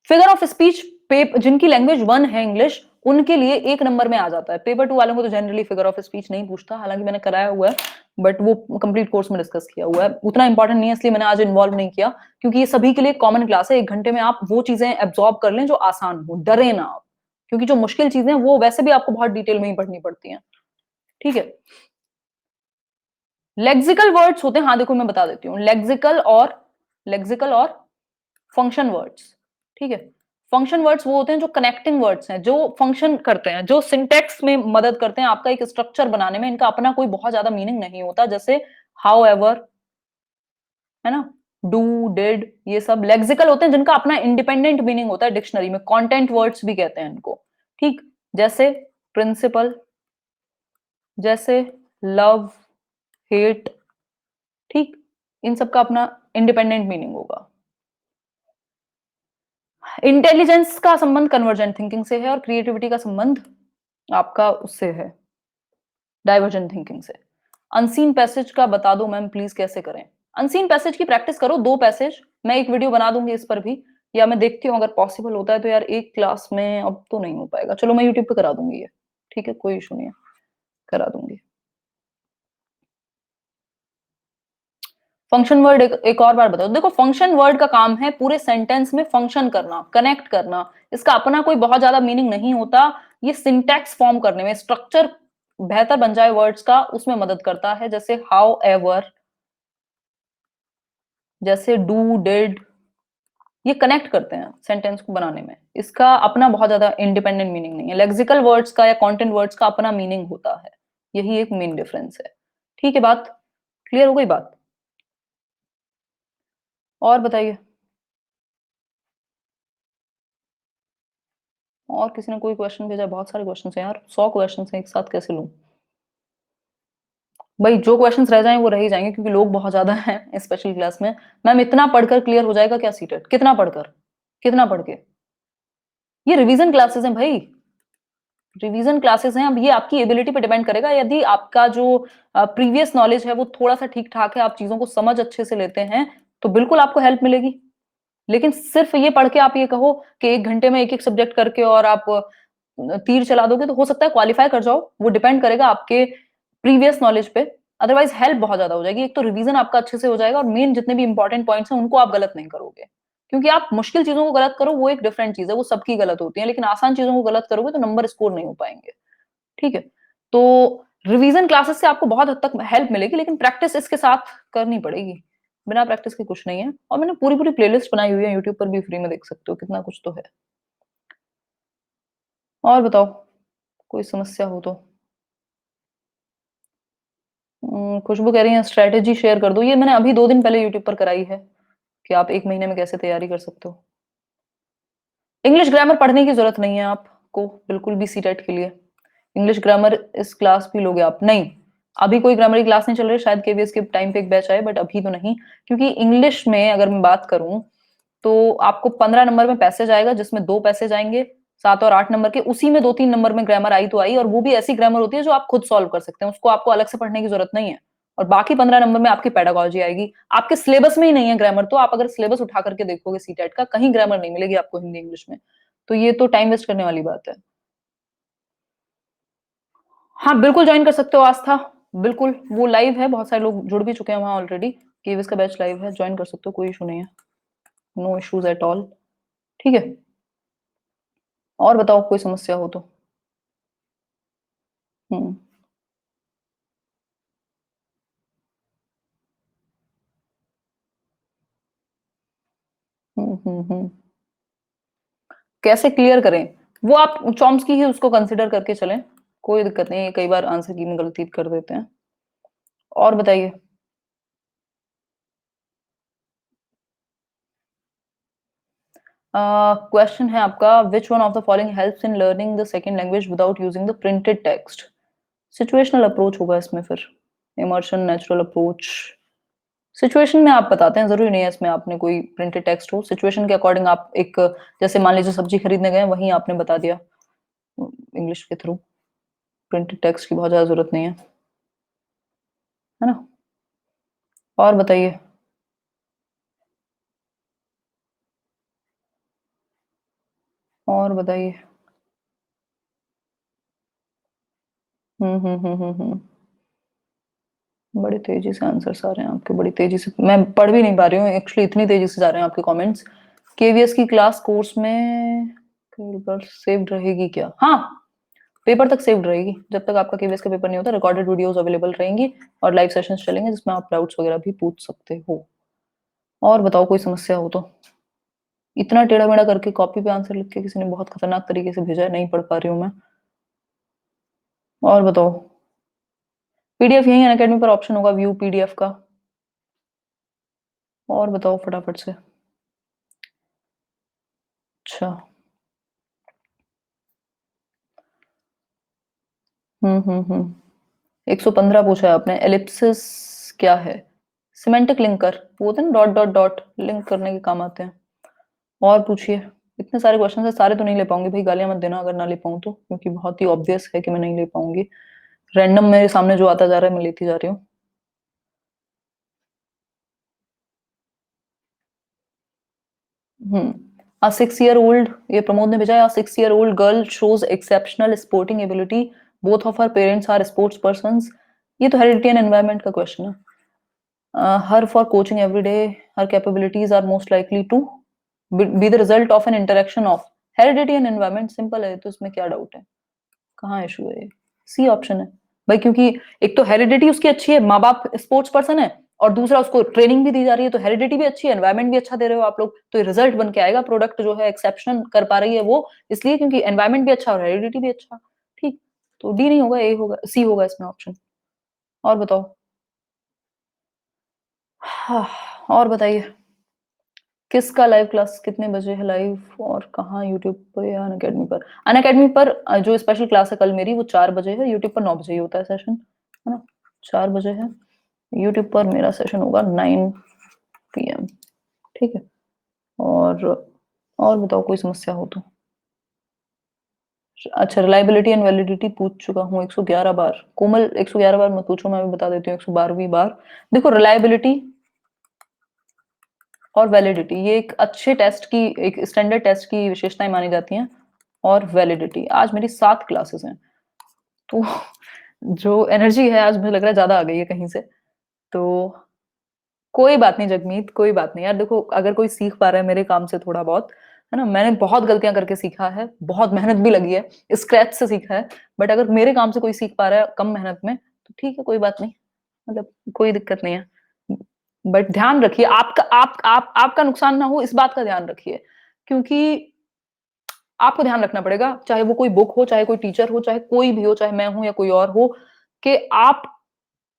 फिगर ऑफ स्पीच, जिनकी लैंग्वेज 1 है इंग्लिश, उनके लिए 1 नंबर में आ जाता है। पेपर 2 वालों को तो जनरली फिगर ऑफ स्पीच नहीं पूछता, हालांकि मैंने कराया हुआ है, बट वो कंप्लीट कोर्स में डिस्कस किया हुआ है, उतना इंपॉर्टेंट नहीं है, इसलिए मैंने आज इन्वॉल्व नहीं किया, क्योंकि ये सभी के लिए कॉमन क्लास है। 1 घंटे में आप वो चीजें एब्जॉर्ब कर लें जो आसान हो, डरे ना आप, क्योंकि जो मुश्किल चीजें वो वैसे भी आपको बहुत डिटेल में ही पढ़नी पड़ती हैं। ठीक है, लेक्सिकल वर्ड्स होते हैं, हाँ देखो मैं बता देती हूँ, लेक्सिकल और फंक्शन वर्ड्स। ठीक है, फंक्शन वर्ड्स वो होते हैं जो कनेक्टिंग वर्ड्स हैं, जो फंक्शन करते हैं, जो सिंटैक्स में मदद करते हैं आपका एक स्ट्रक्चर बनाने में। इनका अपना कोई बहुत ज्यादा मीनिंग नहीं होता, जैसे हाउ एवर, है ना, डू, डिड, ये सब लेक्सिकल होते हैं जिनका अपना इंडिपेंडेंट मीनिंग होता है डिक्शनरी में। कंटेंट वर्ड्स भी कहते हैं इनको, ठीक। जैसे प्रिंसिपल, जैसे लव, हेट, ठीक। इन सब का अपना इंडिपेंडेंट मीनिंग होगा। इंटेलिजेंस का संबंध कन्वर्जेंट थिंकिंग से है और क्रिएटिविटी का संबंध आपका उससे है, डाइवर्जेंट थिंकिंग से। अनसीन पैसेज का बता दो मैम प्लीज, कैसे करें? अनसीन पैसेज की प्रैक्टिस करो, 2 पैसेज, मैं एक वीडियो बना दूंगी इस पर भी, या मैं देखती हूँ अगर पॉसिबल होता है तो। यार एक क्लास में अब तो नहीं हो पाएगा, चलो मैं यूट्यूब पे करा दूंगी ये, ठीक है, कोई इशू नहीं है, करा दूंगी। फंक्शन वर्ड एक और बार बताओ। देखो फंक्शन वर्ड का काम है पूरे सेंटेंस में फंक्शन करना, कनेक्ट करना। इसका अपना कोई बहुत ज्यादा मीनिंग नहीं होता। ये सिंटैक्स फॉर्म करने में, स्ट्रक्चर बेहतर बन जाए वर्ड्स का, उसमें मदद करता है। जैसे हाउ एवर, जैसे डू, डिड, ये कनेक्ट करते हैं सेंटेंस को बनाने में। इसका अपना बहुत ज्यादा इंडिपेंडेंट मीनिंग नहीं है। लेक्सिकल वर्ड्स का या कंटेंट वर्ड्स का अपना मीनिंग होता है, यही एक मेन डिफरेंस है। ठीक है, बात क्लियर हो गई बात? और बताइए, और किसी ने कोई क्वेश्चन भेजा? बहुत सारे क्वेश्चन हैं यार, 100 क्वेश्चन हैं, एक साथ कैसे लूं? भाई जो क्वेश्चंस रह जाएं वो रह ही जाएंगे, क्योंकि लोग बहुत ज्यादा हैं स्पेशल क्लास में। मैम इतना पढ़कर क्लियर हो जाएगा क्या सीटेट? कितना पढ़कर, कितना पढ़ के? ये रिवीजन क्लासेस हैं भाई, रिवीजन क्लासेस हैं। अब ये आपकी एबिलिटी पे डिपेंड करेगा। यदि आपका जो प्रीवियस नॉलेज है वो थोड़ा सा ठीक ठाक है, आप चीजों को समझ अच्छे से लेते हैं, तो बिल्कुल आपको हेल्प मिलेगी। लेकिन सिर्फ ये पढ़ के आप ये कहो कि 1 घंटे में एक एक सब्जेक्ट करके और आप तीर चला दोगे, तो हो सकता है क्वालिफाई कर जाओ, वो डिपेंड करेगा आपके प्रीवियस नॉलेज पे। अदरवाइज हेल्प बहुत ज्यादा हो जाएगी। एक तो रिवीजन आपका अच्छे से हो जाएगा, और मेन जितने भी इंपॉर्टेंट पॉइंट्स हैं उनको आप गलत नहीं करोगे। क्योंकि आप मुश्किल चीजों को गलत करो वो एक डिफरेंट चीज है, वो सबकी गलत होती है, लेकिन आसान चीजों को गलत करोगे तो नंबर स्कोर नहीं हो पाएंगे। ठीक है, तो रिवीजन क्लासेस से आपको बहुत हद तक हेल्प मिलेगी, लेकिन प्रैक्टिस इसके साथ करनी पड़ेगी। बिना प्रैक्टिस के कुछ नहीं है। और मैंने पूरी पूरी प्लेलिस्ट बनाई हुई है, यूट्यूब पर भी फ्री में देख सकते हो, कितना कुछ तो है। और बताओ, कोई समस्या हो तो? खुशबू कह रही है स्ट्रेटेजी शेयर कर दो। ये मैंने अभी 2 दिन पहले यूट्यूब पर कराई है, कि आप 1 महीने में कैसे तैयारी कर सकते हो। इंग्लिश ग्रामर पढ़ने की जरूरत नहीं है आपको बिल्कुल भी सीटेट के लिए। इंग्लिश ग्रामर इस क्लास भी लोगे आप? नहीं, अभी कोई ग्रामर की क्लास नहीं चल रही। शायद केवीएस के टाइम पे एक बैच आए, बट अभी तो नहीं। क्योंकि इंग्लिश में अगर मैं बात करूं तो आपको 15 नंबर में पैसेज आएगा, जिसमें 2 पैसेज आएंगे 7 और 8 नंबर के। उसी में 2-3 नंबर में ग्रामर आई तो आई, और वो भी ऐसी ग्रामर होती है जो आप खुद सॉल्व कर सकते हैं, उसको आपको अलग से पढ़ने की जरूरत नहीं है। और बाकी 15 नंबर में आपकी पेडागोजी आएगी। आपके सिलेबस में ही नहीं है ग्रामर, तो आप अगर सिलेबस उठा करके देखोगे सीटेट का, कहीं ग्रामर नहीं मिलेगी आपको हिंदी इंग्लिश में। तो ये तो टाइम वेस्ट करने वाली बात है। हाँ बिल्कुल ज्वाइन कर सकते हो आस्था, बिल्कुल वो लाइव है, बहुत सारे लोग जुड़ भी चुके हैं वहां ऑलरेडी। केवीएस का बैच लाइव है, ज्वाइन कर सकते हो, कोई इशू नहीं है, नो इश्यूज एट ऑल। ठीक है, और बताओ कोई समस्या हो तो? हम्म हम्म। कैसे क्लियर करें? वो आप चॉम्स्की ही उसको कंसिडर करके चलें, कोई दिक्कत नहीं है। कई बार आंसर की में गलती कर देते हैं। और बताइए। क्वेश्चन है आपका, which one of the following helps in learning the second language without using the printed text? Situational approach होगा इसमें फिर, इमर्शन, नेचुरल अप्रोच। सिचुएशन में आप बताते हैं, जरूरी नहीं है इसमें आपने कोई प्रिंटेड टेक्स्ट हो। सिचुएशन के अकॉर्डिंग आप एक, जैसे मान लीजिए सब्जी खरीदने गए, वहीं आपने बता दिया इंग्लिश के थ्रू। प्रिंटेड टेक्स्ट की बहुत ज्यादा जरूरत नहीं है ना? और बताइए। और बताइए। हम्म। बड़ी तेजी से आंसर्स आ रहे हैं आपके, बड़ी तेजी से, मैं पढ़ भी नहीं पा रही हूँ एक्चुअली, इतनी तेजी से जा रहे हैं आपके कमेंट्स। केवीएस की क्लास कोर्स में पेपर सेव्ड रहेगी क्या? हाँ, पेपर तक सेव्ड रहेगी। जब तक आपका केवीएस का पेपर नहीं होता, रिकॉर्डेड वीडियोस अवेलेबल रहेंगी, और लाइव सेशंस चलेंगे जिसमें आप डाउट्स वगैरह भी पूछ सकते हो। और बताओ कोई समस्या हो तो? इतना टेढ़ा-मेढ़ा करके कॉपी पे आंसर लिख के किसी ने बहुत खतरनाक तरीके से भेजा है, नहीं पढ़ पा रही हूँ मैं। और बताओ? पीडीएफ यहीं अनअकैडमी पर ऑप्शन होगा व्यू पीडीएफ का। और बताओ फटाफट से। अच्छा। 115 पूछा है आपने। एलिप्सिस क्या है? सिमेंटिक लिंकर, वो होते हैं ना डॉट डॉट डॉट, लिंक करने के काम आते हैं। और पूछिए। इतने सारे क्वेश्चन है, सारे तो नहीं ले पाऊंगी भाई, गालियां मत देना अगर ना ले पाऊं तो, क्योंकि बहुत ही ऑब्वियस है कि मैं नहीं ले पाऊंगी। रैंडम मेरे सामने जो आता जा रहा है मैं लेती जा रही हूँ। A 6 year old, ये प्रमोद ने भेजा है, a 6 year old girl shows exceptional sporting ability, both of her parents are sports persons। ये तो heredity and environment का क्वेश्चन है। Her for coaching every day, her capabilities are most likely to be the result of an interaction of heredity and environment। Simple है तो इसमें क्या डाउट है, कहाँ इशू है? सी ऑप्शन है भाई, क्योंकि एक तो हेरिडिटी उसकी अच्छी है, माँ बाप स्पोर्ट्स पर्सन है, और दूसरा उसको ट्रेनिंग भी दी जा रही है, तो हेरिडिटी भी अच्छी है, एनवायरमेंट भी अच्छा दे रहे हो आप लोग, तो रिजल्ट बन के आएगा। प्रोडक्ट जो है एक्सेप्शन कर पा रही है वो इसलिए क्योंकि एनवायरमेंट भी अच्छा और हेरिडिटी भी अच्छा। ठीक, तो डी नहीं होगा, ए होगा, सी होगा इसमें ऑप्शन। और बताओ। हाँ, और बताइए। किसका लाइव क्लास कितने बजे है लाइव और कहाँ? यूट्यूब पर या अनअकैडमी पर? अनअकैडमी पर जो स्पेशल क्लास है कल मेरी वो 4 बजे है, यूट्यूब पर 9 बजे ही होता है सेशन, है ना? 4 बजे है, यूट्यूब पर मेरा सेशन होगा 9 पीएम। ठीक है। और बताओ कोई समस्या हो तो। अच्छा, रिलायबिलिटी एंड वैलिडिटी पूछ चुका हूँ 111 बार। कोमल 111 बार मत पूछो, मैं भी बता देती हूँ 112वीं बार। देखो, रिलायबिलिटी और वैलिडिटी ये एक अच्छे टेस्ट की, एक स्टैंडर्ड टेस्ट की विशेषताएं मानी जाती हैं। और वैलिडिटी, आज मेरी 7 क्लासेस हैं, तो जो एनर्जी है आज मुझे लग रहा है ज्यादा आ गई है कहीं से। तो कोई बात नहीं जगमीत, कोई बात नहीं यार। देखो, अगर कोई सीख पा रहा है मेरे काम से थोड़ा बहुत, है ना, मैंने बहुत गलतियां करके सीखा है, बहुत मेहनत भी लगी है, स्क्रैच से सीखा है, बट अगर मेरे काम से कोई सीख पा रहा है कम मेहनत में तो ठीक है, कोई बात नहीं, मतलब कोई दिक्कत नहीं है। बट ध्यान रखिए, आपका आपका नुकसान ना हो इस बात का ध्यान रखिए, क्योंकि आपको ध्यान रखना पड़ेगा, चाहे वो कोई बुक हो, चाहे कोई टीचर हो, चाहे कोई भी हो, चाहे मैं हूं या कोई और हो, कि आप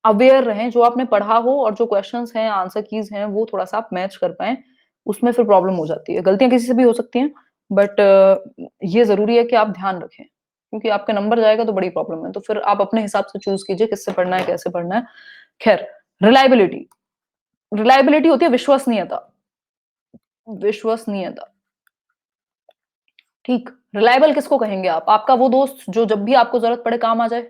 अवेयर रहें, जो आपने पढ़ा हो और जो क्वेश्चंस हैं, आंसर कीज हैं, वो थोड़ा-सा आप मैच कर पाएँ, उसमें फिर प्रॉब्लम हो जाती है। गलतियाँ किसी से भी हो सकती हैं, बट ये ज़रूरी है कि आप ध्यान रखें, क्योंकि आपका नंबर जाएगा तो बड़ी प्रॉब्लम है। तो फिर आप अपने हिसाब से चूज़ कीजिए किससे पढ़ना है, कैसे पढ़ना है। खैर, रिलायबिलिटी, रिलायबिलिटी होती है विश्वसनीयता, विश्वसनीयता, ठीक? रिलायबल किसको कहेंगे आप? आपका वो दोस्त जो जब भी आपको ज़रूरत पड़े काम आ जाए।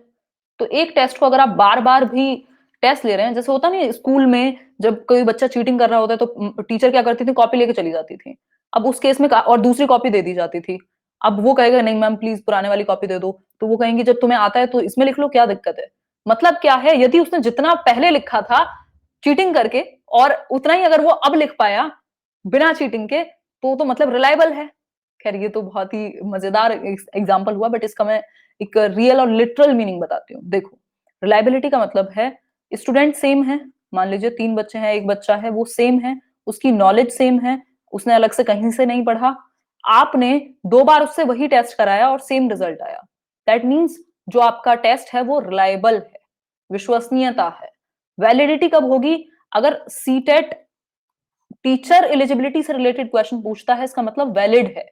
तो एक टेस्ट को अगर आप बार-बार भी टेस्ट ले रहे हैं, जैसे होता नहीं है स्कूल में जब कोई बच्चा चीटिंग कर रहा होता है तो टीचर क्या करती थी, कॉपी लेके चली जाती थी। अब उस केस में और दूसरी कॉपी दे दी जाती थी। अब वो कहेगा नहीं मैम प्लीज पुराने वाली कॉपी दे दो, तो वो कहेंगी जब तुम्हें आता है तो इसमें लिख लो, क्या दिक्कत है? मतलब क्या है, यदि उसने जितना पहले लिखा था चीटिंग करके और उतना ही अगर वो अब लिख पाया बिना चीटिंग के, तो मतलब रिलायबल है। खैर ये तो बहुत ही मजेदार एग्जाम्पल हुआ, बट इसका मैं एक रियल और लिटरल मीनिंग बताती हूँ। देखो, रिलायबिलिटी का मतलब है स्टूडेंट सेम है, मान लीजिए 3 बच्चे हैं, एक बच्चा है वो सेम है, उसकी नॉलेज सेम है, उसने अलग से कहीं से नहीं पढ़ा, आपने 2 बार उससे वही टेस्ट कराया और सेम रिजल्ट आया, दैट मीन्स जो आपका टेस्ट है वो रिलायबल है, विश्वसनीयता है। वैलिडिटी कब होगी? अगर सीटेट टीचर एलिजिबिलिटी से रिलेटेड क्वेश्चन पूछता है, इसका मतलब वैलिड है,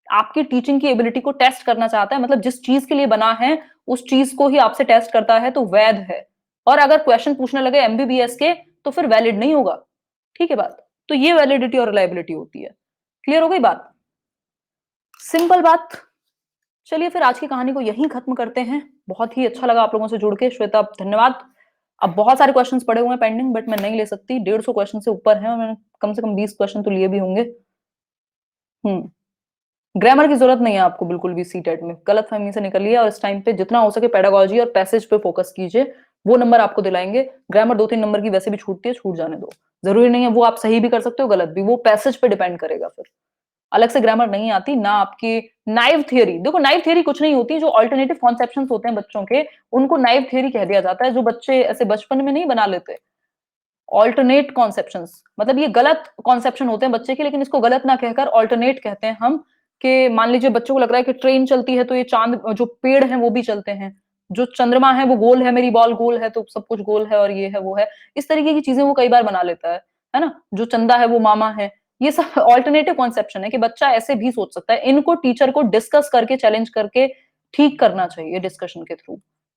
आपकी टीचिंग की एबिलिटी को टेस्ट करना चाहता है, मतलब जिस चीज के लिए बना है उस चीज को ही आपसे टेस्ट करता है, तो वैध है। और अगर क्वेश्चन पूछने लगे एमबीबीएस के तो फिर वैलिड नहीं होगा। ठीक है बात? तो ये वैलिडिटी और रिलायबिलिटी होती है। क्लियर हो गई बात? सिंपल बात। चलिए फिर आज की कहानी को यहीं खत्म करते हैं। बहुत ही अच्छा लगा आप लोगों से जुड़ के, श्वेता धन्यवाद। अब बहुत सारे क्वेश्चंस पड़े हुए हैं पेंडिंग, बट मैं नहीं ले सकती, 150 क्वेश्चन से ऊपर हैं और मैंने कम से कम 20 क्वेश्चन तो लिए भी होंगे। ग्रामर की जरूरत नहीं है आपको बिल्कुल भी सीटेट में, गलतफहमी से निकलिए और इस टाइम पे जितना हो सके पेडागोजी और पैसेज पे फोकस कीजिए, वो नंबर आपको दिलाएंगे। ग्रामर 2-3 नंबर की वैसे भी छूटती है, छूट जाने दो, जरूरी नहीं है वो आप सही भी कर सकते हो गलत भी, वो पैसेज पे डिपेंड करेगा। फिर अलग से ग्रामर नहीं आती ना आपकी। नाइव थियरी, देखो नाइव थियरी कुछ नहीं होती, जो अल्टरनेटिव कॉन्सेप्शंस होते हैं बच्चों के, उनको नाइव थियरी कह दिया जाता है, जो बच्चे ऐसे बचपन में नहीं बना लेते, ऑल्टरनेट कॉन्सेप्शंस, मतलब ये गलत कॉन्सेप्शन होते हैं बच्चे के, लेकिन इसको गलत ना कहकर ऑल्टरनेट कहते हैं हम, कि मान लीजिए बच्चों को लग रहा है कि ट्रेन चलती है तो ये चांद, जो पेड़ हैं वो भी चलते हैं, जो चंद्रमा है वो गोल है, मेरी बॉल गोल है तो सब कुछ गोल है और ये है वो है, इस तरीके की चीजें वो कई बार बना लेता है ना? जो चंदा है वो मामा है, ये सब ऑल्टरनेटिव कॉन्सेप्शन है कि बच्चा ऐसे भी सोच सकता है। इनको टीचर को डिस्कस करके, चैलेंज करके ठीक करना चाहिए डिस्कशन के थ्रू,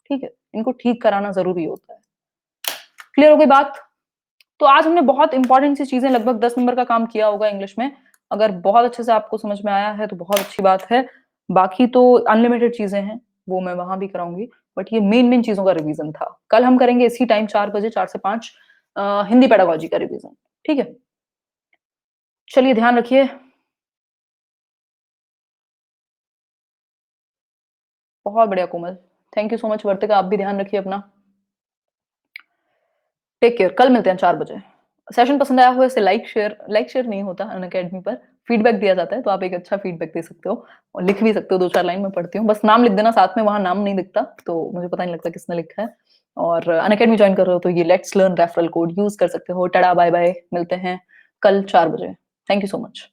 ठीक है? इनको ठीक कराना ज़रूरी होता है। क्लियर हो गई बात? तो आज हमने बहुत इंपॉर्टेंट सी चीज़ें, लगभग 10 नंबर का काम किया होगा इंग्लिश में। अगर बहुत अच्छे से आपको समझ में आया है तो बहुत अच्छी बात है। बाकी तो अनलिमिटेड चीज़ें हैं, वो मैं वहाँ भी कराऊँगी, बट ये मेन-मेन चीज़ों का रिवीजन था। कल हम करेंगे इसी टाइम 4 बजे, 4 से 5 हिंदी पेडागोजी का रिवीजन, ठीक है? चलिए ध्यान रखिए। बहुत बढ़िया कोमल। थैंक यू सो मच वर्तिका, आप भी ध्यान रखिए अपना। टेक केयर, कल मिलते हैं 4 बजे। सेशन पसंद आया हो इसे लाइक शेयर नहीं होता अनअकैडमी पर, फीडबैक दिया जाता है, तो आप एक अच्छा फीडबैक दे सकते हो और लिख भी सकते हो, 2-4 लाइन मैं पढ़ती हूँ। बस नाम लिख देना साथ में, वहाँ नाम नहीं दिखता, तो मुझे पता नहीं लगता किसने लिखा है। और अनअकैडमी जॉइन कर रहे हो तो ये let's learn referral code use कर सकते हो। टाटा बाय-बाय, मिलते हैं कल 4 बजे। Thank you so much.